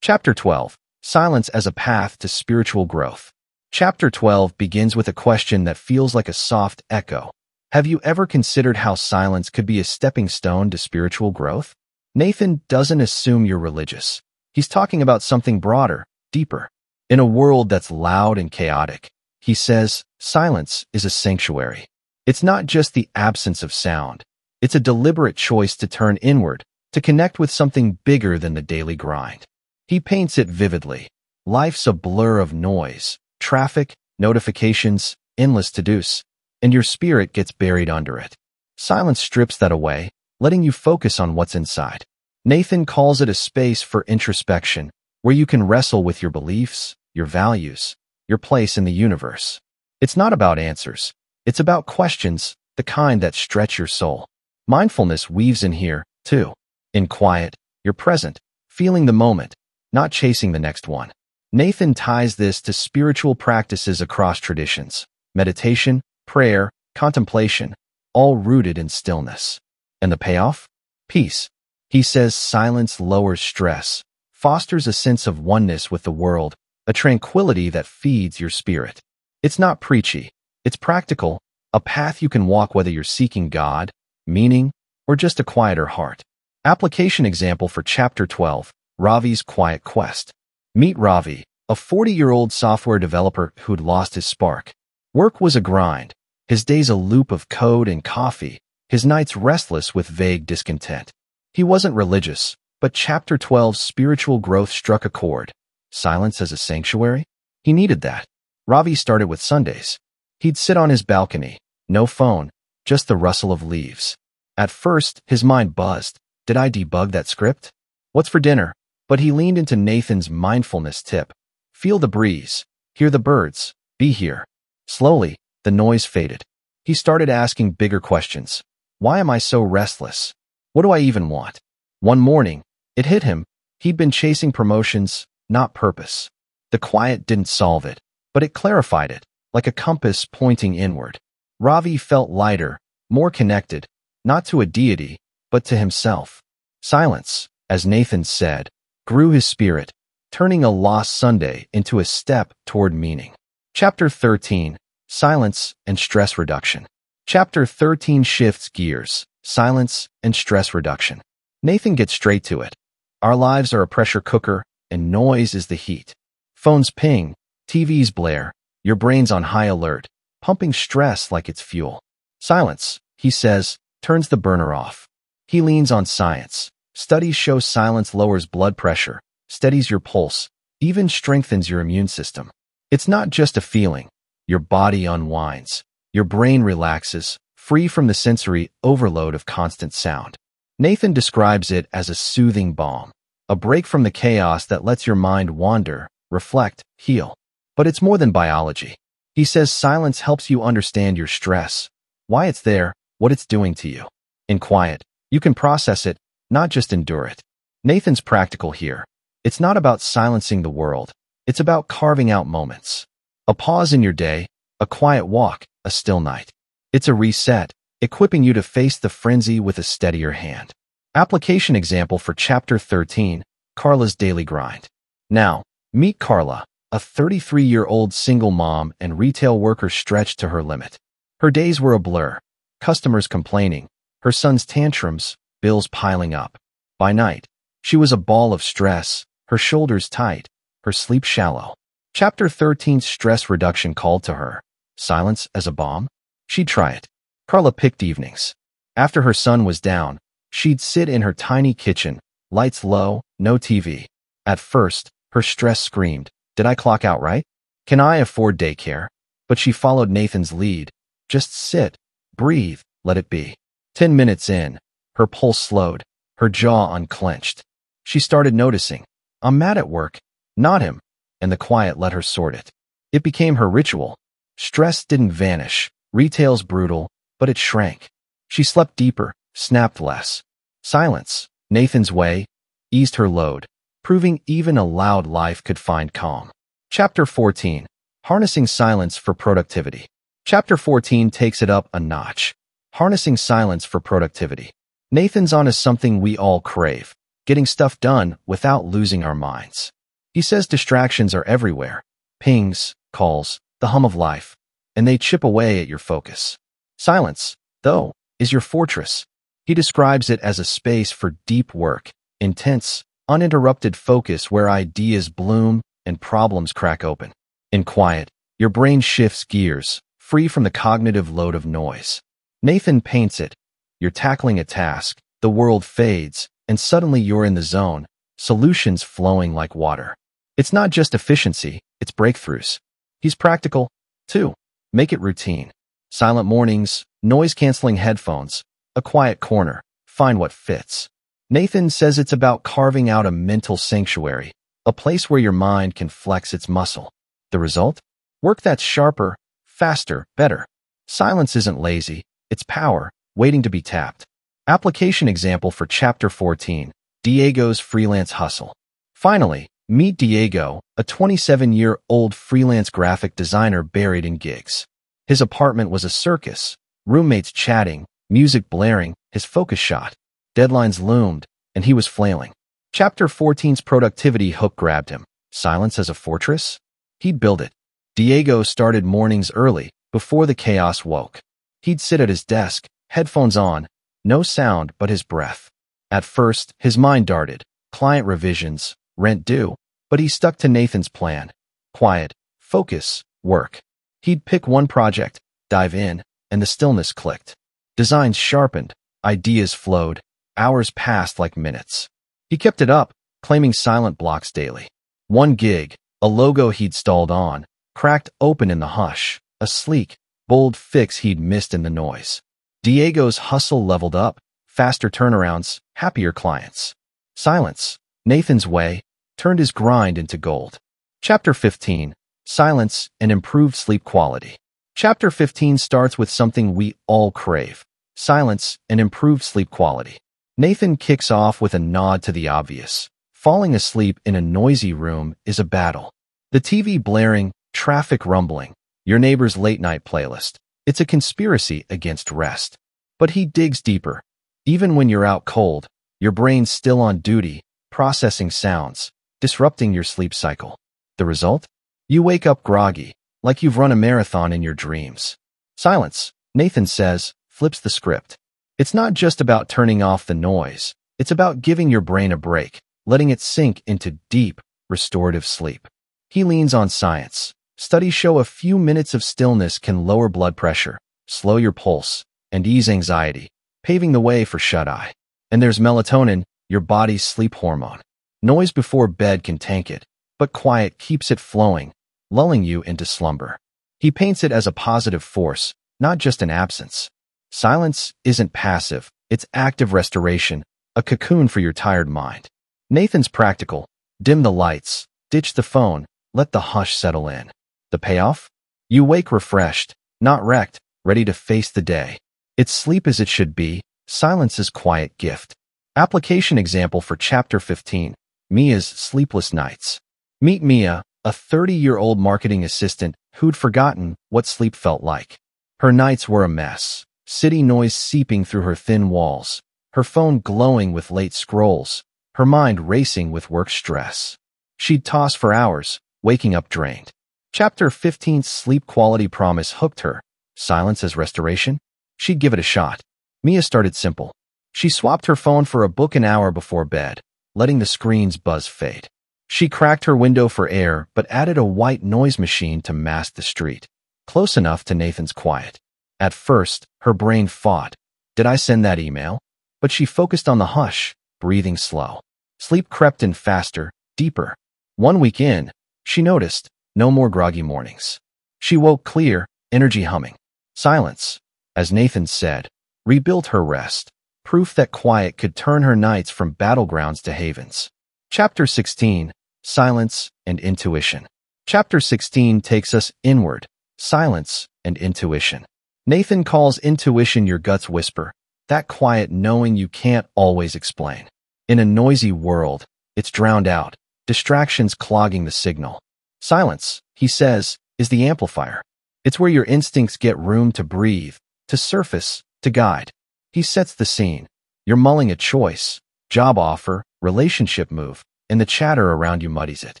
Chapter 12, Silence as a Path to Spiritual Growth. Chapter 12 begins with a question that feels like a soft echo. Have you ever considered how silence could be a stepping stone to spiritual growth? Nathan doesn't assume you're religious. He's talking about something broader, deeper. In a world that's loud and chaotic, he says, silence is a sanctuary. It's not just the absence of sound. It's a deliberate choice to turn inward, to connect with something bigger than the daily grind. He paints it vividly. Life's a blur of noise, traffic, notifications, endless to-dos, and your spirit gets buried under it. Silence strips that away, letting you focus on what's inside. Nathan calls it a space for introspection, where you can wrestle with your beliefs, your values, your place in the universe. It's not about answers. It's about questions, the kind that stretch your soul. Mindfulness weaves in here, too. In quiet, you're present, feeling the moment, not chasing the next one. Nathan ties this to spiritual practices across traditions. Meditation, prayer, contemplation, all rooted in stillness. And the payoff? Peace. He says silence lowers stress, fosters a sense of oneness with the world, a tranquility that feeds your spirit. It's not preachy. It's practical, a path you can walk whether you're seeking God, meaning, or just a quieter heart. Application example for Chapter 12, Ravi's Quiet Quest. Meet Ravi, a 40-year-old software developer who'd lost his spark. Work was a grind, his days a loop of code and coffee, his nights restless with vague discontent. He wasn't religious, but Chapter 12's spiritual growth struck a chord. Silence as a sanctuary? He needed that. Ravi started with Sundays. He'd sit on his balcony, no phone, just the rustle of leaves. At first, his mind buzzed. Did I debug that script? What's for dinner? But he leaned into Nathan's mindfulness tip. Feel the breeze. Hear the birds. Be here. Slowly, the noise faded. He started asking bigger questions. Why am I so restless? What do I even want? One morning, it hit him. He'd been chasing promotions, not purpose. The quiet didn't solve it, but it clarified it, like a compass pointing inward. Ravi felt lighter, more connected, not to a deity, but to himself. Silence, as Nathan said, grew his spirit, turning a lost Sunday into a step toward meaning. Chapter 13, Silence and Stress Reduction. Chapter 13 shifts gears, silence and stress reduction. Nathan gets straight to it. Our lives are a pressure cooker, and noise is the heat. Phones ping, TVs blare, your brain's on high alert, pumping stress like it's fuel. Silence, he says, turns the burner off. He leans on science. Studies show silence lowers blood pressure, steadies your pulse, even strengthens your immune system. It's not just a feeling. Your body unwinds. Your brain relaxes, free from the sensory overload of constant sound. Nathan describes it as a soothing balm, a break from the chaos that lets your mind wander, reflect, heal. But it's more than biology. He says silence helps you understand your stress, why it's there, what it's doing to you. In quiet, you can process it, not just endure it. Nathan's practical here. It's not about silencing the world. It's about carving out moments. A pause in your day, a quiet walk, a still night. It's a reset, equipping you to face the frenzy with a steadier hand. Application example for Chapter 13, Carla's Daily Grind. Now, meet Carla, a 33-year-old single mom and retail worker stretched to her limit. Her days were a blur, customers complaining, her son's tantrums, bills piling up. By night, she was a ball of stress, her shoulders tight, her sleep shallow. Chapter 13's stress reduction called to her. Silence as a balm? She'd try it. Carla picked evenings. After her son was down, she'd sit in her tiny kitchen, lights low, no TV. At first, her stress screamed, "Did I clock out right? Can I afford daycare?" But she followed Nathan's lead. Just sit, breathe, let it be. 10 minutes in, her pulse slowed, her jaw unclenched. She started noticing, I'm mad at work, not him, and the quiet let her sort it. It became her ritual. Stress didn't vanish, retail's brutal, but it shrank. She slept deeper, snapped less. Silence, Nathan's way, eased her load, proving even a loud life could find calm. Chapter 14, Harnessing Silence for Productivity. Chapter 14 takes it up a notch. Harnessing silence for productivity. Nathan's on to something we all crave, getting stuff done without losing our minds. He says distractions are everywhere. Pings, calls, the hum of life, and they chip away at your focus. Silence, though, is your fortress. He describes it as a space for deep work, intense, uninterrupted focus where ideas bloom and problems crack open. In quiet, your brain shifts gears, free from the cognitive load of noise. Nathan paints it. You're tackling a task, the world fades, and suddenly you're in the zone, solutions flowing like water. It's not just efficiency, it's breakthroughs. He's practical, too. Make it routine. Silent mornings, noise-canceling headphones, a quiet corner, find what fits. Nathan says it's about carving out a mental sanctuary, a place where your mind can flex its muscle. The result? Work that's sharper, faster, better. Silence isn't lazy, it's power, waiting to be tapped. Application example for Chapter 14, Diego's Freelance Hustle. Finally, meet Diego, a 27-year-old freelance graphic designer buried in gigs. His apartment was a circus, roommates chatting, music blaring, his focus shot. Deadlines loomed, and he was flailing. Chapter 14's productivity hook grabbed him. Silence as a fortress? He'd build it. Diego started mornings early, before the chaos woke. He'd sit at his desk, headphones on, no sound but his breath. At first, his mind darted. Client revisions, rent due, but he stuck to Nathan's plan. Quiet, focus, work. He'd pick one project, dive in, and the stillness clicked. Designs sharpened, ideas flowed, hours passed like minutes. He kept it up, claiming silent blocks daily. One gig, a logo he'd stalled on, cracked open in the hush, a sleek, bold fix he'd missed in the noise. Diego's hustle leveled up, faster turnarounds, happier clients. Silence, Nathan's way, turned his grind into gold. Chapter 15. Silence and Improved Sleep Quality. Chapter 15 starts with something we all crave: silence and improved sleep quality. Nathan kicks off with a nod to the obvious. Falling asleep in a noisy room is a battle. The TV blaring, traffic rumbling, your neighbor's late-night playlist. It's a conspiracy against rest. But he digs deeper. Even when you're out cold, your brain's still on duty, processing sounds, disrupting your sleep cycle. The result? You wake up groggy, like you've run a marathon in your dreams. Silence, Nathan says, flips the script. It's not just about turning off the noise. It's about giving your brain a break, letting it sink into deep, restorative sleep. He leans on science. Studies show a few minutes of stillness can lower blood pressure, slow your pulse, and ease anxiety, paving the way for shut-eye. And there's melatonin, your body's sleep hormone. Noise before bed can tank it, but quiet keeps it flowing, lulling you into slumber. He paints it as a positive force, not just an absence. Silence isn't passive, it's active restoration, a cocoon for your tired mind. Nathan's practical: dim the lights, ditch the phone, let the hush settle in. The payoff? You wake refreshed, not wrecked, ready to face the day. It's sleep as it should be, silence's quiet gift. Application example for Chapter 15, Mia's Sleepless Nights. Meet Mia, a 30-year-old marketing assistant who'd forgotten what sleep felt like. Her nights were a mess, city noise seeping through her thin walls, her phone glowing with late scrolls, her mind racing with work stress. She'd toss for hours, waking up drained. Chapter 15's sleep quality promise hooked her. Silence as restoration? She'd give it a shot. Mia started simple. She swapped her phone for a book an hour before bed, letting the screen's buzz fade. She cracked her window for air, but added a white noise machine to mask the street, close enough to Nathan's quiet. At first, her brain fought. Did I send that email? But she focused on the hush, breathing slow. Sleep crept in faster, deeper. 1 week in, she noticed no more groggy mornings. She woke clear, energy humming. Silence, as Nathan said, rebuilt her rest, proof that quiet could turn her nights from battlegrounds to havens. Chapter 16, Silence and Intuition. Chapter 16 takes us inward, silence and intuition. Nathan calls intuition your gut's whisper, that quiet knowing you can't always explain. In a noisy world, it's drowned out, distractions clogging the signal. Silence, he says, is the amplifier. It's where your instincts get room to breathe, to surface, to guide. He sets the scene. You're mulling a choice, job offer, relationship move, and the chatter around you muddies it.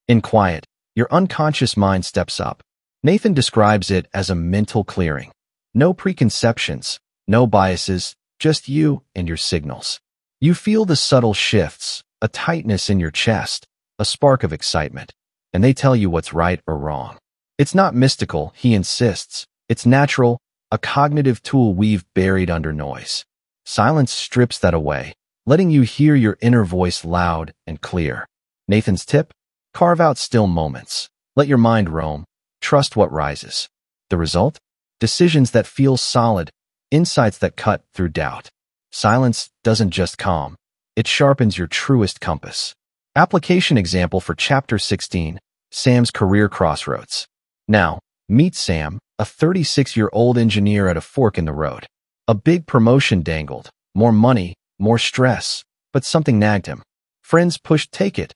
In quiet, your unconscious mind steps up. Nathan describes it as a mental clearing. No preconceptions, no biases, just you and your signals. You feel the subtle shifts, a tightness in your chest, a spark of excitement, and they tell you what's right or wrong. It's not mystical, he insists. It's natural, a cognitive tool we've buried under noise. Silence strips that away, letting you hear your inner voice loud and clear. Nathan's tip? Carve out still moments. Let your mind roam. Trust what rises. The result? Decisions that feel solid, insights that cut through doubt. Silence doesn't just calm. It sharpens your truest compass. Application example for Chapter 16, Sam's Career Crossroads. Now, meet Sam, a 36-year-old engineer at a fork in the road. A big promotion dangled, more money, more stress, but something nagged him. Friends pushed take it.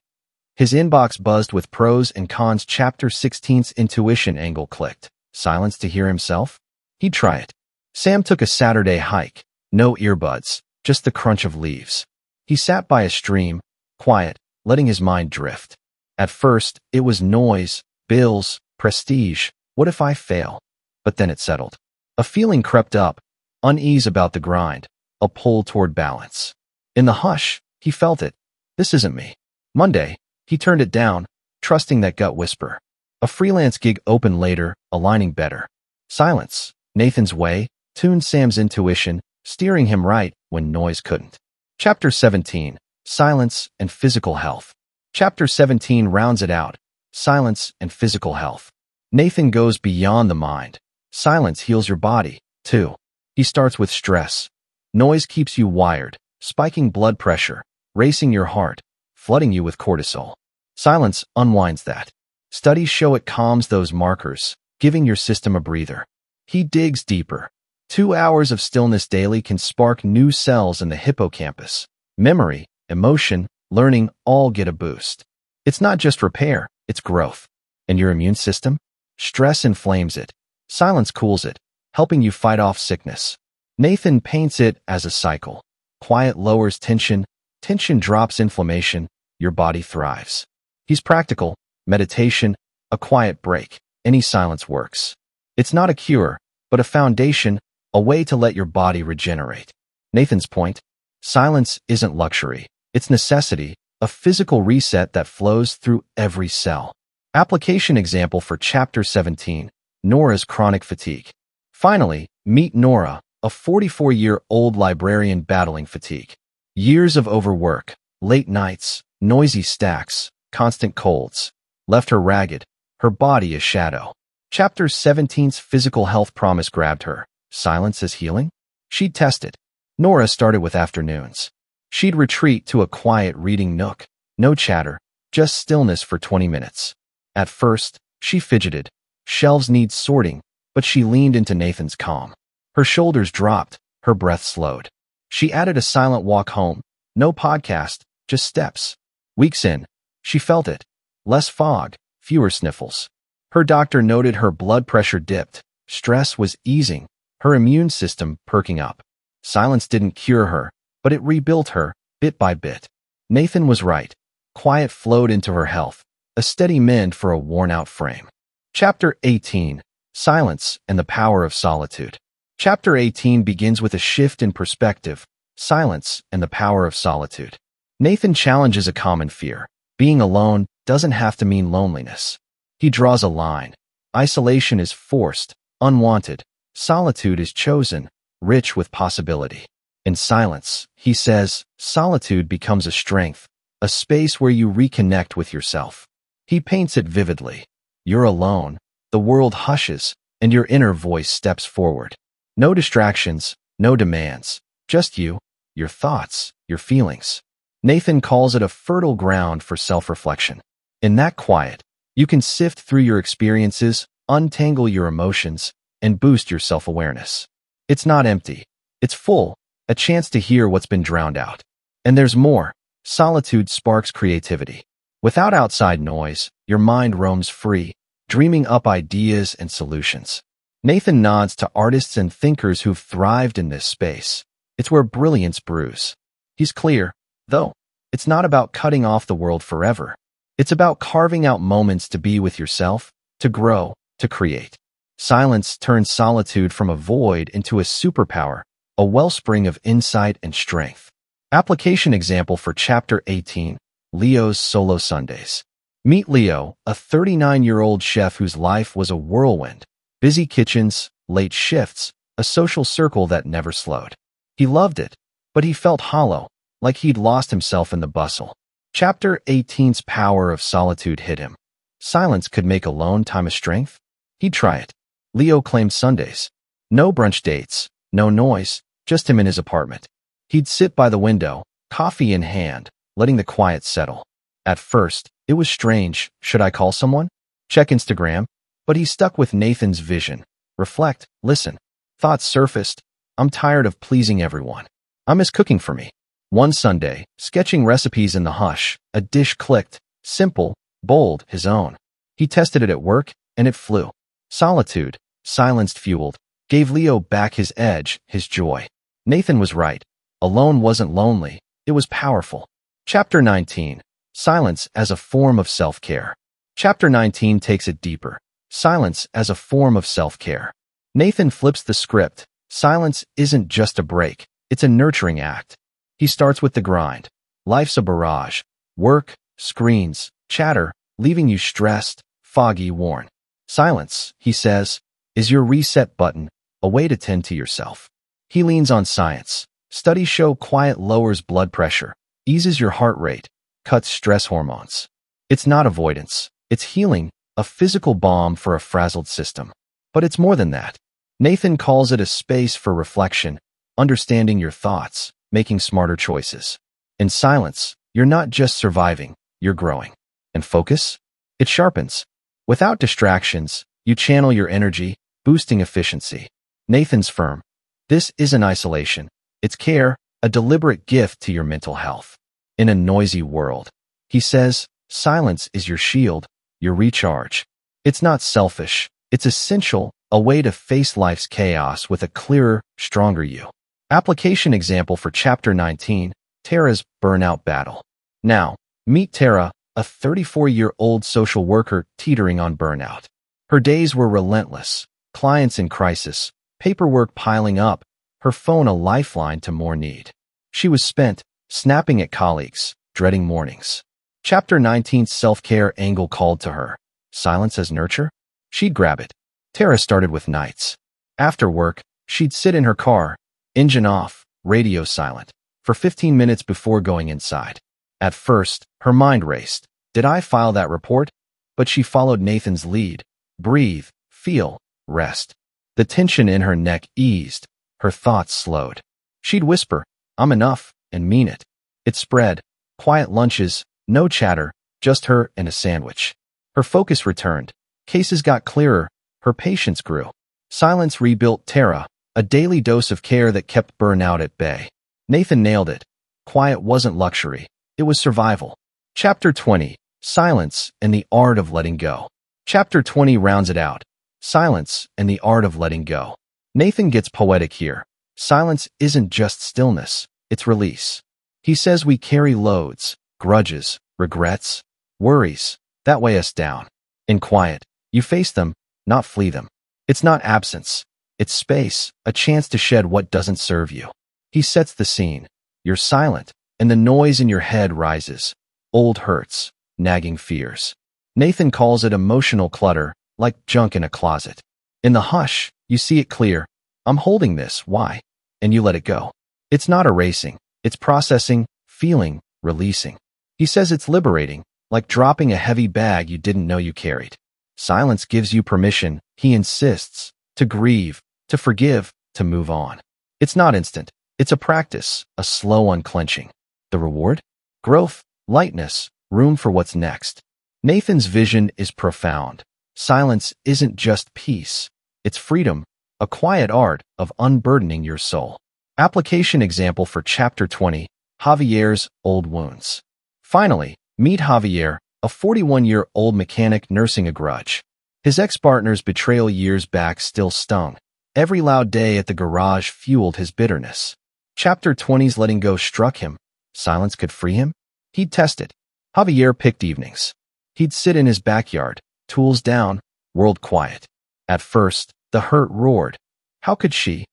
His inbox buzzed with pros and cons. Chapter 16's intuition angle clicked. Silence to hear himself? He'd try it. Sam took a Saturday hike. No earbuds, just the crunch of leaves. He sat by a stream, quiet, letting his mind drift. At first, it was noise, bills, prestige. What if I fail? But then it settled. A feeling crept up, unease about the grind, a pull toward balance. In the hush, he felt it. This isn't me. Monday, he turned it down, trusting that gut whisper. A freelance gig opened later, aligning better. Silence, Nathan's way, tuned Sam's intuition, steering him right when noise couldn't. Chapter 17, Silence and Physical Health. Chapter 17 rounds it out, silence and physical health. Nathan goes beyond the mind. Silence heals your body, too. He starts with stress. Noise keeps you wired, spiking blood pressure, racing your heart, flooding you with cortisol. Silence unwinds that. Studies show it calms those markers, giving your system a breather. He digs deeper. 2 hours of stillness daily can spark new cells in the hippocampus. Memory, emotion, learning all get a boost. It's not just repair, it's growth. And your immune system? Stress inflames it. Silence cools it, helping you fight off sickness. Nathan paints it as a cycle. Quiet lowers tension, tension drops inflammation, your body thrives. He's practical, meditation, a quiet break, any silence works. It's not a cure, but a foundation, a way to let your body regenerate. Nathan's point, silence isn't luxury, it's necessity, a physical reset that flows through every cell. Application example for Chapter 17, Nora's chronic fatigue. Finally, meet Nora, a 44-year-old librarian battling fatigue. Years of overwork, late nights, noisy stacks, constant colds, left her ragged, her body a shadow. Chapter 17's physical health promise grabbed her. Silence as healing? She'd test it. Nora started with afternoons. She'd retreat to a quiet reading nook. No chatter, just stillness for 20 minutes. At first, she fidgeted. Shelves need sorting, but she leaned into Nathan's calm. Her shoulders dropped, her breath slowed. She added a silent walk home. No podcast, just steps. Weeks in, she felt it. Less fog, fewer sniffles. Her doctor noted her blood pressure dipped. Stress was easing, her immune system perking up. Silence didn't cure her, but it rebuilt her, bit by bit. Nathan was right. Quiet flowed into her health, a steady mend for a worn-out frame. Chapter 18, Silence and the Power of Solitude. Chapter 18 begins with a shift in perspective, silence and the power of solitude. Nathan challenges a common fear. Being alone doesn't have to mean loneliness. He draws a line. Isolation is forced, unwanted. Solitude is chosen, rich with possibility. In silence, he says, solitude becomes a strength, a space where you reconnect with yourself. He paints it vividly. You're alone, the world hushes, and your inner voice steps forward. No distractions, no demands, just you, your thoughts, your feelings. Nathan calls it a fertile ground for self-reflection. In that quiet, you can sift through your experiences, untangle your emotions, and boost your self-awareness. It's not empty. It's full, a chance to hear what's been drowned out. And there's more. Solitude sparks creativity. Without outside noise, your mind roams free, dreaming up ideas and solutions. Nathan nods to artists and thinkers who've thrived in this space. It's where brilliance brews. He's clear, though. It's not about cutting off the world forever. It's about carving out moments to be with yourself, to grow, to create. Silence turns solitude from a void into a superpower, a wellspring of insight and strength. Application example for Chapter 18, Leo's Solo Sundays. Meet Leo, a 39-year-old chef whose life was a whirlwind. Busy kitchens, late shifts, a social circle that never slowed. He loved it, but he felt hollow, like he'd lost himself in the bustle. Chapter 18's power of solitude hit him. Silence could make alone time a strength? He'd try it. Leo claimed Sundays. No brunch dates, no noise, just him in his apartment. He'd sit by the window, coffee in hand, letting the quiet settle. At first, it was strange. Should I call someone? Check Instagram? But he stuck with Nathan's vision. Reflect, listen. Thoughts surfaced. I'm tired of pleasing everyone. I miss cooking for me. One Sunday, sketching recipes in the hush, a dish clicked. Simple, bold, his own. He tested it at work, and it flew. Solitude, silenced fueled, gave Leo back his edge, his joy. Nathan was right. Alone wasn't lonely, it was powerful. Chapter 19, Silence as a form of self-care. Chapter 19 takes it deeper. Silence as a form of self-care. Nathan flips the script. Silence isn't just a break. It's a nurturing act. He starts with the grind. Life's a barrage. Work, screens, chatter, leaving you stressed, foggy, worn. Silence, he says, is your reset button, a way to tend to yourself. He leans on science. Studies show quiet lowers blood pressure, eases your heart rate, cuts stress hormones. It's not avoidance. It's healing, a physical balm for a frazzled system. But it's more than that. Nathan calls it a space for reflection, understanding your thoughts, making smarter choices. In silence, you're not just surviving, you're growing. And focus? It sharpens. Without distractions, you channel your energy, boosting efficiency. Nathan's firm. This isn't isolation. It's care, a deliberate gift to your mental health. In a noisy world, he says, silence is your shield, your recharge. It's not selfish. It's essential, a way to face life's chaos with a clearer, stronger you. Application example for Chapter 19, Tara's burnout battle. Now, meet Tara, a 34-year-old social worker teetering on burnout. Her days were relentless, clients in crisis, paperwork piling up, her phone a lifeline to more need. She was spent, snapping at colleagues, dreading mornings. Chapter 19's self-care angle called to her. Silence as nurture? She'd grab it. Tara started with nights. After work, she'd sit in her car, engine off, radio silent, for 15 minutes before going inside. At first, her mind raced. Did I file that report? But she followed Nathan's lead. Breathe, feel, rest. The tension in her neck eased. Her thoughts slowed. She'd whisper, I'm enough, and mean it. It spread. Quiet lunches, no chatter, just her and a sandwich. Her focus returned. Cases got clearer. Her patience grew. Silence rebuilt Tara, a daily dose of care that kept burnout at bay. Nathan nailed it. Quiet wasn't luxury. It was survival. Chapter 20, Silence and the Art of Letting Go. Chapter 20 rounds it out. Silence and the Art of Letting Go. Nathan gets poetic here. Silence isn't just stillness, it's release. He says we carry loads, grudges, regrets, worries, that weigh us down. In quiet, you face them, not flee them. It's not absence. It's space, a chance to shed what doesn't serve you. He sets the scene. You're silent, and the noise in your head rises. Old hurts, nagging fears. Nathan calls it emotional clutter, like junk in a closet. In the hush, you see it clear. I'm holding this, why? And you let it go. It's not erasing. It's processing, feeling, releasing. He says it's liberating, like dropping a heavy bag you didn't know you carried. Silence gives you permission, he insists, to grieve, to forgive, to move on. It's not instant. It's a practice, a slow unclenching. The reward? Growth, lightness, room for what's next. Nathan's vision is profound. Silence isn't just peace. It's freedom, a quiet art of unburdening your soul. Application example for Chapter 20, Javier's Old Wounds. Finally, meet Javier, a 41-year-old mechanic nursing a grudge. His ex-partner's betrayal years back still stung. Every loud day at the garage fueled his bitterness. Chapter 20's letting go struck him. Silence could free him? He'd test it. Javier picked evenings. He'd sit in his backyard, tools down, world quiet. At first, the hurt roared. How could she?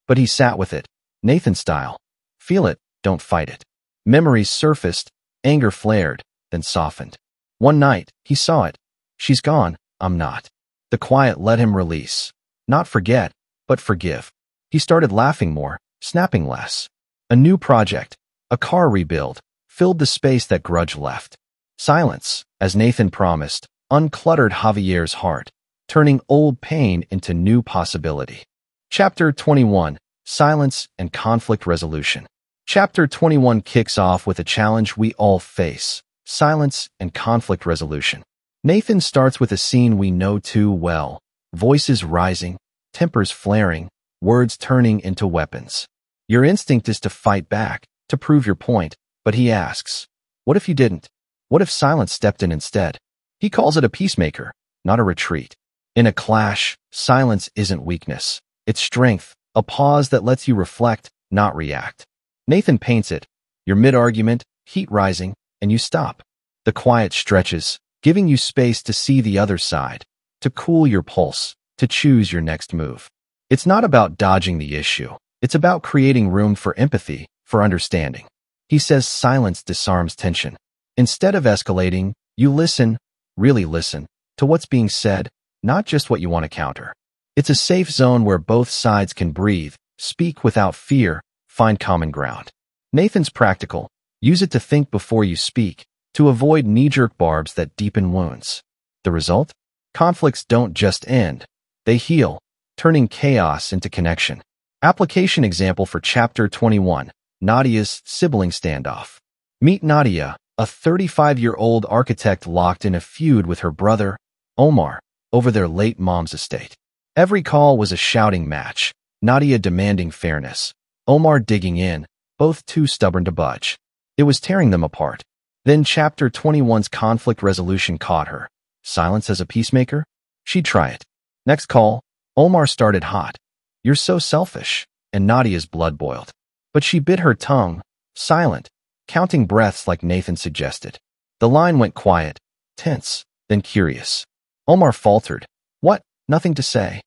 But he sat with it, Nathan style. Feel it, don't fight it. Memories surfaced, anger flared, then softened. One night, he saw it. She's gone, I'm not. The quiet let him release. Not forget, but forgive. He started laughing more, snapping less. A new project, a car rebuild, filled the space that grudge left. Silence, as Nathan promised, uncluttered Javier's heart, turning old pain into new possibility. Chapter 21, Silence and Conflict Resolution. Chapter 21 kicks off with a challenge we all face, silence and conflict resolution. Nathan starts with a scene we know too well, voices rising, tempers flaring, words turning into weapons. Your instinct is to fight back, to prove your point, but he asks, what if you didn't? What if silence stepped in instead? He calls it a peacemaker, not a retreat. In a clash, silence isn't weakness. It's strength, a pause that lets you reflect, not react. Nathan paints it. You're mid-argument, heat rising, and you stop. The quiet stretches, giving you space to see the other side, to cool your pulse, to choose your next move. It's not about dodging the issue. It's about creating room for empathy, for understanding. He says silence disarms tension. Instead of escalating, you listen, really listen, to what's being said, not just what you want to counter. It's a safe zone where both sides can breathe, speak without fear, find common ground. Nathan's practical. Use it to think before you speak, to avoid knee-jerk barbs that deepen wounds. The result? Conflicts don't just end. They heal, turning chaos into connection. Application example for Chapter 21, Nadia's sibling standoff. Meet Nadia, a 35-year-old architect locked in a feud with her brother, Omar, over their late mom's estate. Every call was a shouting match, Nadia demanding fairness, Omar digging in, both too stubborn to budge. It was tearing them apart. Then Chapter 21's conflict resolution caught her. Silence as a peacemaker? She'd try it. Next call, Omar started hot. You're so selfish, and Nadia's blood boiled. But she bit her tongue, silent, counting breaths like Nathan suggested. The line went quiet, tense, then curious. Omar faltered. What? Nothing to say.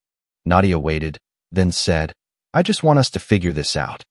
Nadia waited, then said, I just want us to figure this out.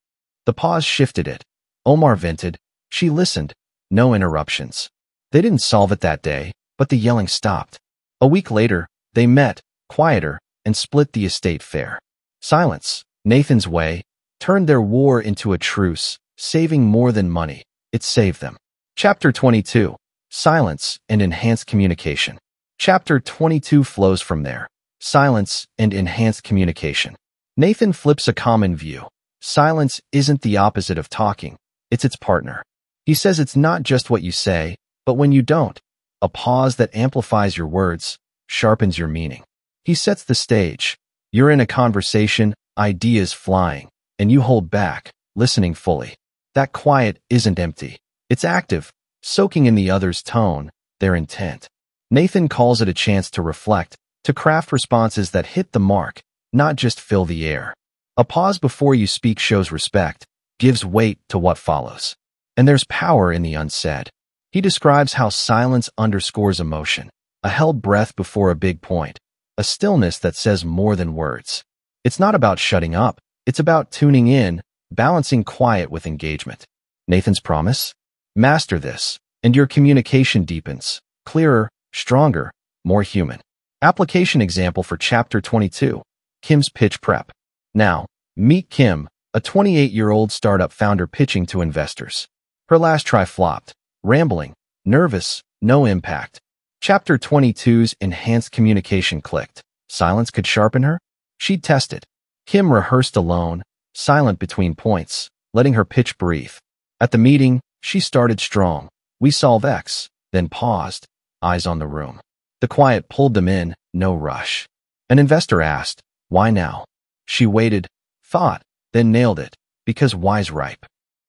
The pause shifted it. Omar vented. She listened. No interruptions. They didn't solve it that day, but the yelling stopped. A week later, they met, quieter, and split the estate fair. Silence, Nathan's way, turned their war into a truce, saving more than money. It saved them. Chapter 22, Silence and Enhanced Communication. Chapter 22 flows from there. Silence and enhanced communication. Nathan flips a common view. Silence isn't the opposite of talking. It's its partner. He says it's not just what you say, but when you don't. A pause that amplifies your words, sharpens your meaning. He sets the stage. You're in a conversation, ideas flying, and you hold back, listening fully. That quiet isn't empty. It's active, soaking in the other's tone, their intent. Nathan calls it a chance to reflect, to craft responses that hit the mark, not just fill the air. A pause before you speak shows respect, gives weight to what follows. And there's power in the unsaid. He describes how silence underscores emotion, a held breath before a big point, a stillness that says more than words. It's not about shutting up, it's about tuning in, balancing quiet with engagement. Nathan's promise? Master this, and your communication deepens, clearer, stronger, more human. Application example for Chapter 22, Kim's pitch prep. Now, meet Kim, a 28-year-old startup founder pitching to investors. Her last try flopped, rambling, nervous, no impact. Chapter 22's enhanced communication clicked. Silence could sharpen her? She'd test it. Kim rehearsed alone, silent between points, letting her pitch breathe. At the meeting, she started strong. We solve X, then paused, eyes on the room. The quiet pulled them in, no rush. An investor asked, why now? She waited, thought, then nailed it, because why's ripe.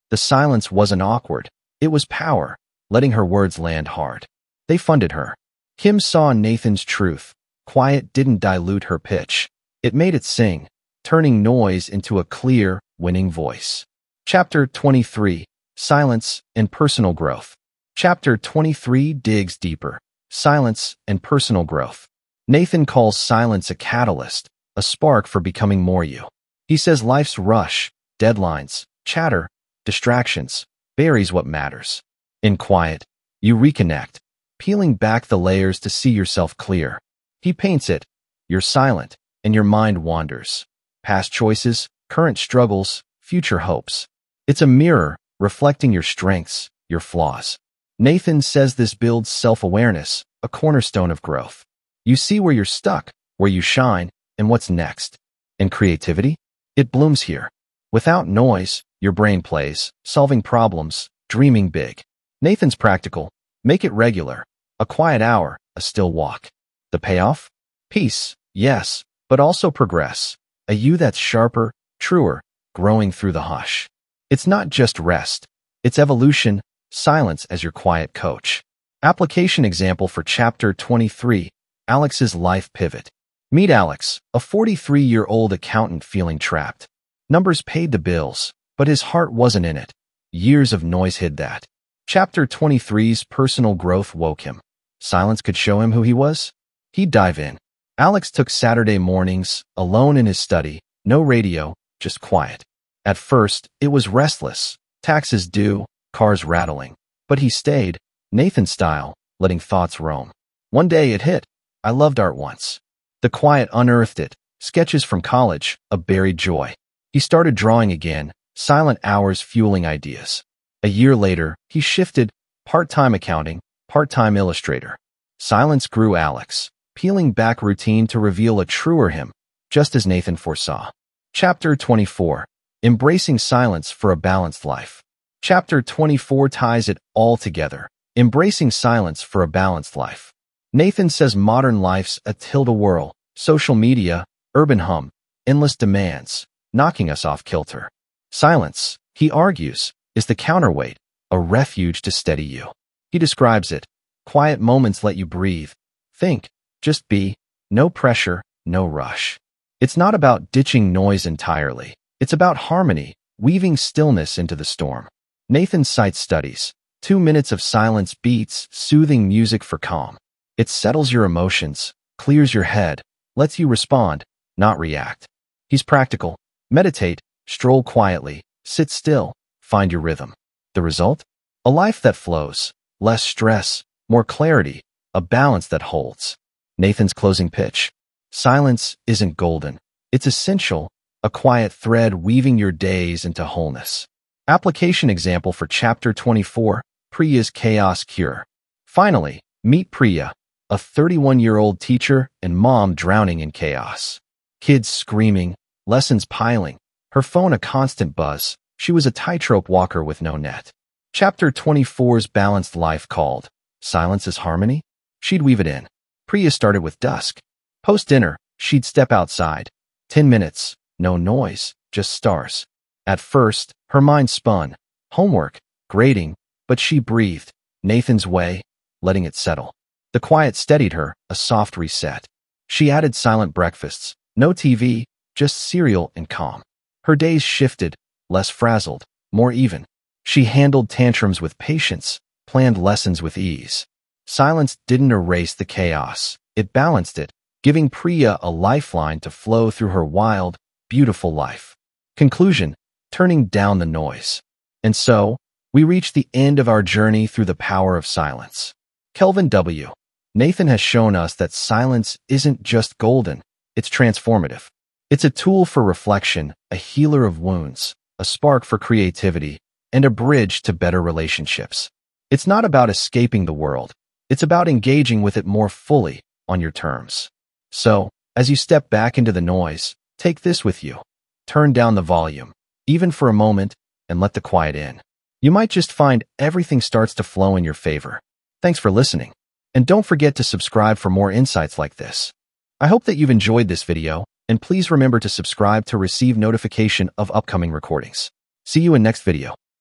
The silence wasn't awkward. It was power, letting her words land hard. They funded her. Kim saw Nathan's truth. Quiet didn't dilute her pitch. It made it sing, turning noise into a clear, winning voice. Chapter 23, Silence and Personal Growth. Chapter 23 digs deeper. Silence and personal growth. Nathan calls silence a catalyst, a spark for becoming more you. He says life's rush, deadlines, chatter, distractions, buries what matters. In quiet, you reconnect, peeling back the layers to see yourself clear. He paints it. You're silent, and your mind wanders. Past choices, current struggles, future hopes. It's a mirror, reflecting your strengths, your flaws. Nathan says this builds self-awareness, a cornerstone of growth. You see where you're stuck, where you shine, and what's next. And creativity? It blooms here. Without noise, your brain plays, solving problems, dreaming big. Nathan's practical. Make it regular. A quiet hour, a still walk. The payoff? Peace, yes, but also progress. A you that's sharper, truer, growing through the hush. It's not just rest. It's evolution, silence as your quiet coach. Application example for Chapter 23, Alex's life pivot. Meet Alex, a 43-year-old accountant feeling trapped. Numbers paid the bills, but his heart wasn't in it. Years of noise hid that. Chapter 23's personal growth woke him. Silence could show him who he was. He'd dive in. Alex took Saturday mornings, alone in his study, no radio, just quiet. At first, it was restless, taxes due, cars rattling. But he stayed, Nathan style, letting thoughts roam. One day it hit. I loved art once. The quiet unearthed it. Sketches from college, a buried joy. He started drawing again, silent hours fueling ideas. A year later, he shifted, part-time accounting, part-time illustrator. Silence grew Alex, peeling back routine to reveal a truer him, just as Nathan foresaw. Chapter 24. Embracing silence for a balanced life. Chapter 24 ties it all together. Embracing silence for a balanced life. Nathan says modern life's a tilt-a-whirl, social media, urban hum, endless demands, knocking us off kilter. Silence, he argues, is the counterweight, a refuge to steady you. He describes it. Quiet moments let you breathe. Think, just be, no pressure, no rush. It's not about ditching noise entirely. It's about harmony, weaving stillness into the storm. Nathan cites studies. 2 minutes of silence beats soothing music for calm. It settles your emotions, clears your head, lets you respond, not react. He's practical. Meditate, stroll quietly, sit still, find your rhythm. The result? A life that flows, less stress, more clarity, a balance that holds. Nathan's closing pitch. Silence isn't golden. It's essential, a quiet thread weaving your days into wholeness. Application example for Chapter 24, Priya's Chaos Cure. Finally, meet Priya, a 31-year-old teacher and mom drowning in chaos. Kids screaming, lessons piling, her phone a constant buzz. She was a tightrope walker with no net. Chapter 24's balanced life called Silence is Harmony. She'd weave it in. Priya started with dusk. Post-dinner, she'd step outside. 10 minutes, no noise, just stars. At first, her mind spun. Homework, grading, but she breathed. Nathan's way, letting it settle. The quiet steadied her, a soft reset. She added silent breakfasts. No TV, just cereal and calm. Her days shifted, less frazzled, more even. She handled tantrums with patience, planned lessons with ease. Silence didn't erase the chaos. It balanced it, giving Priya a lifeline to flow through her wild, beautiful life. Conclusion, turning down the noise. And so, we reach the end of our journey through the power of silence. Kelvin W. Nathan has shown us that silence isn't just golden, it's transformative. It's a tool for reflection, a healer of wounds, a spark for creativity, and a bridge to better relationships. It's not about escaping the world. It's about engaging with it more fully, on your terms. So, as you step back into the noise, take this with you. Turn down the volume, even for a moment, and let the quiet in. You might just find everything starts to flow in your favor. Thanks for listening. And don't forget to subscribe for more insights like this. I hope that you've enjoyed this video, and please remember to subscribe to receive notification of upcoming recordings. See you in next video.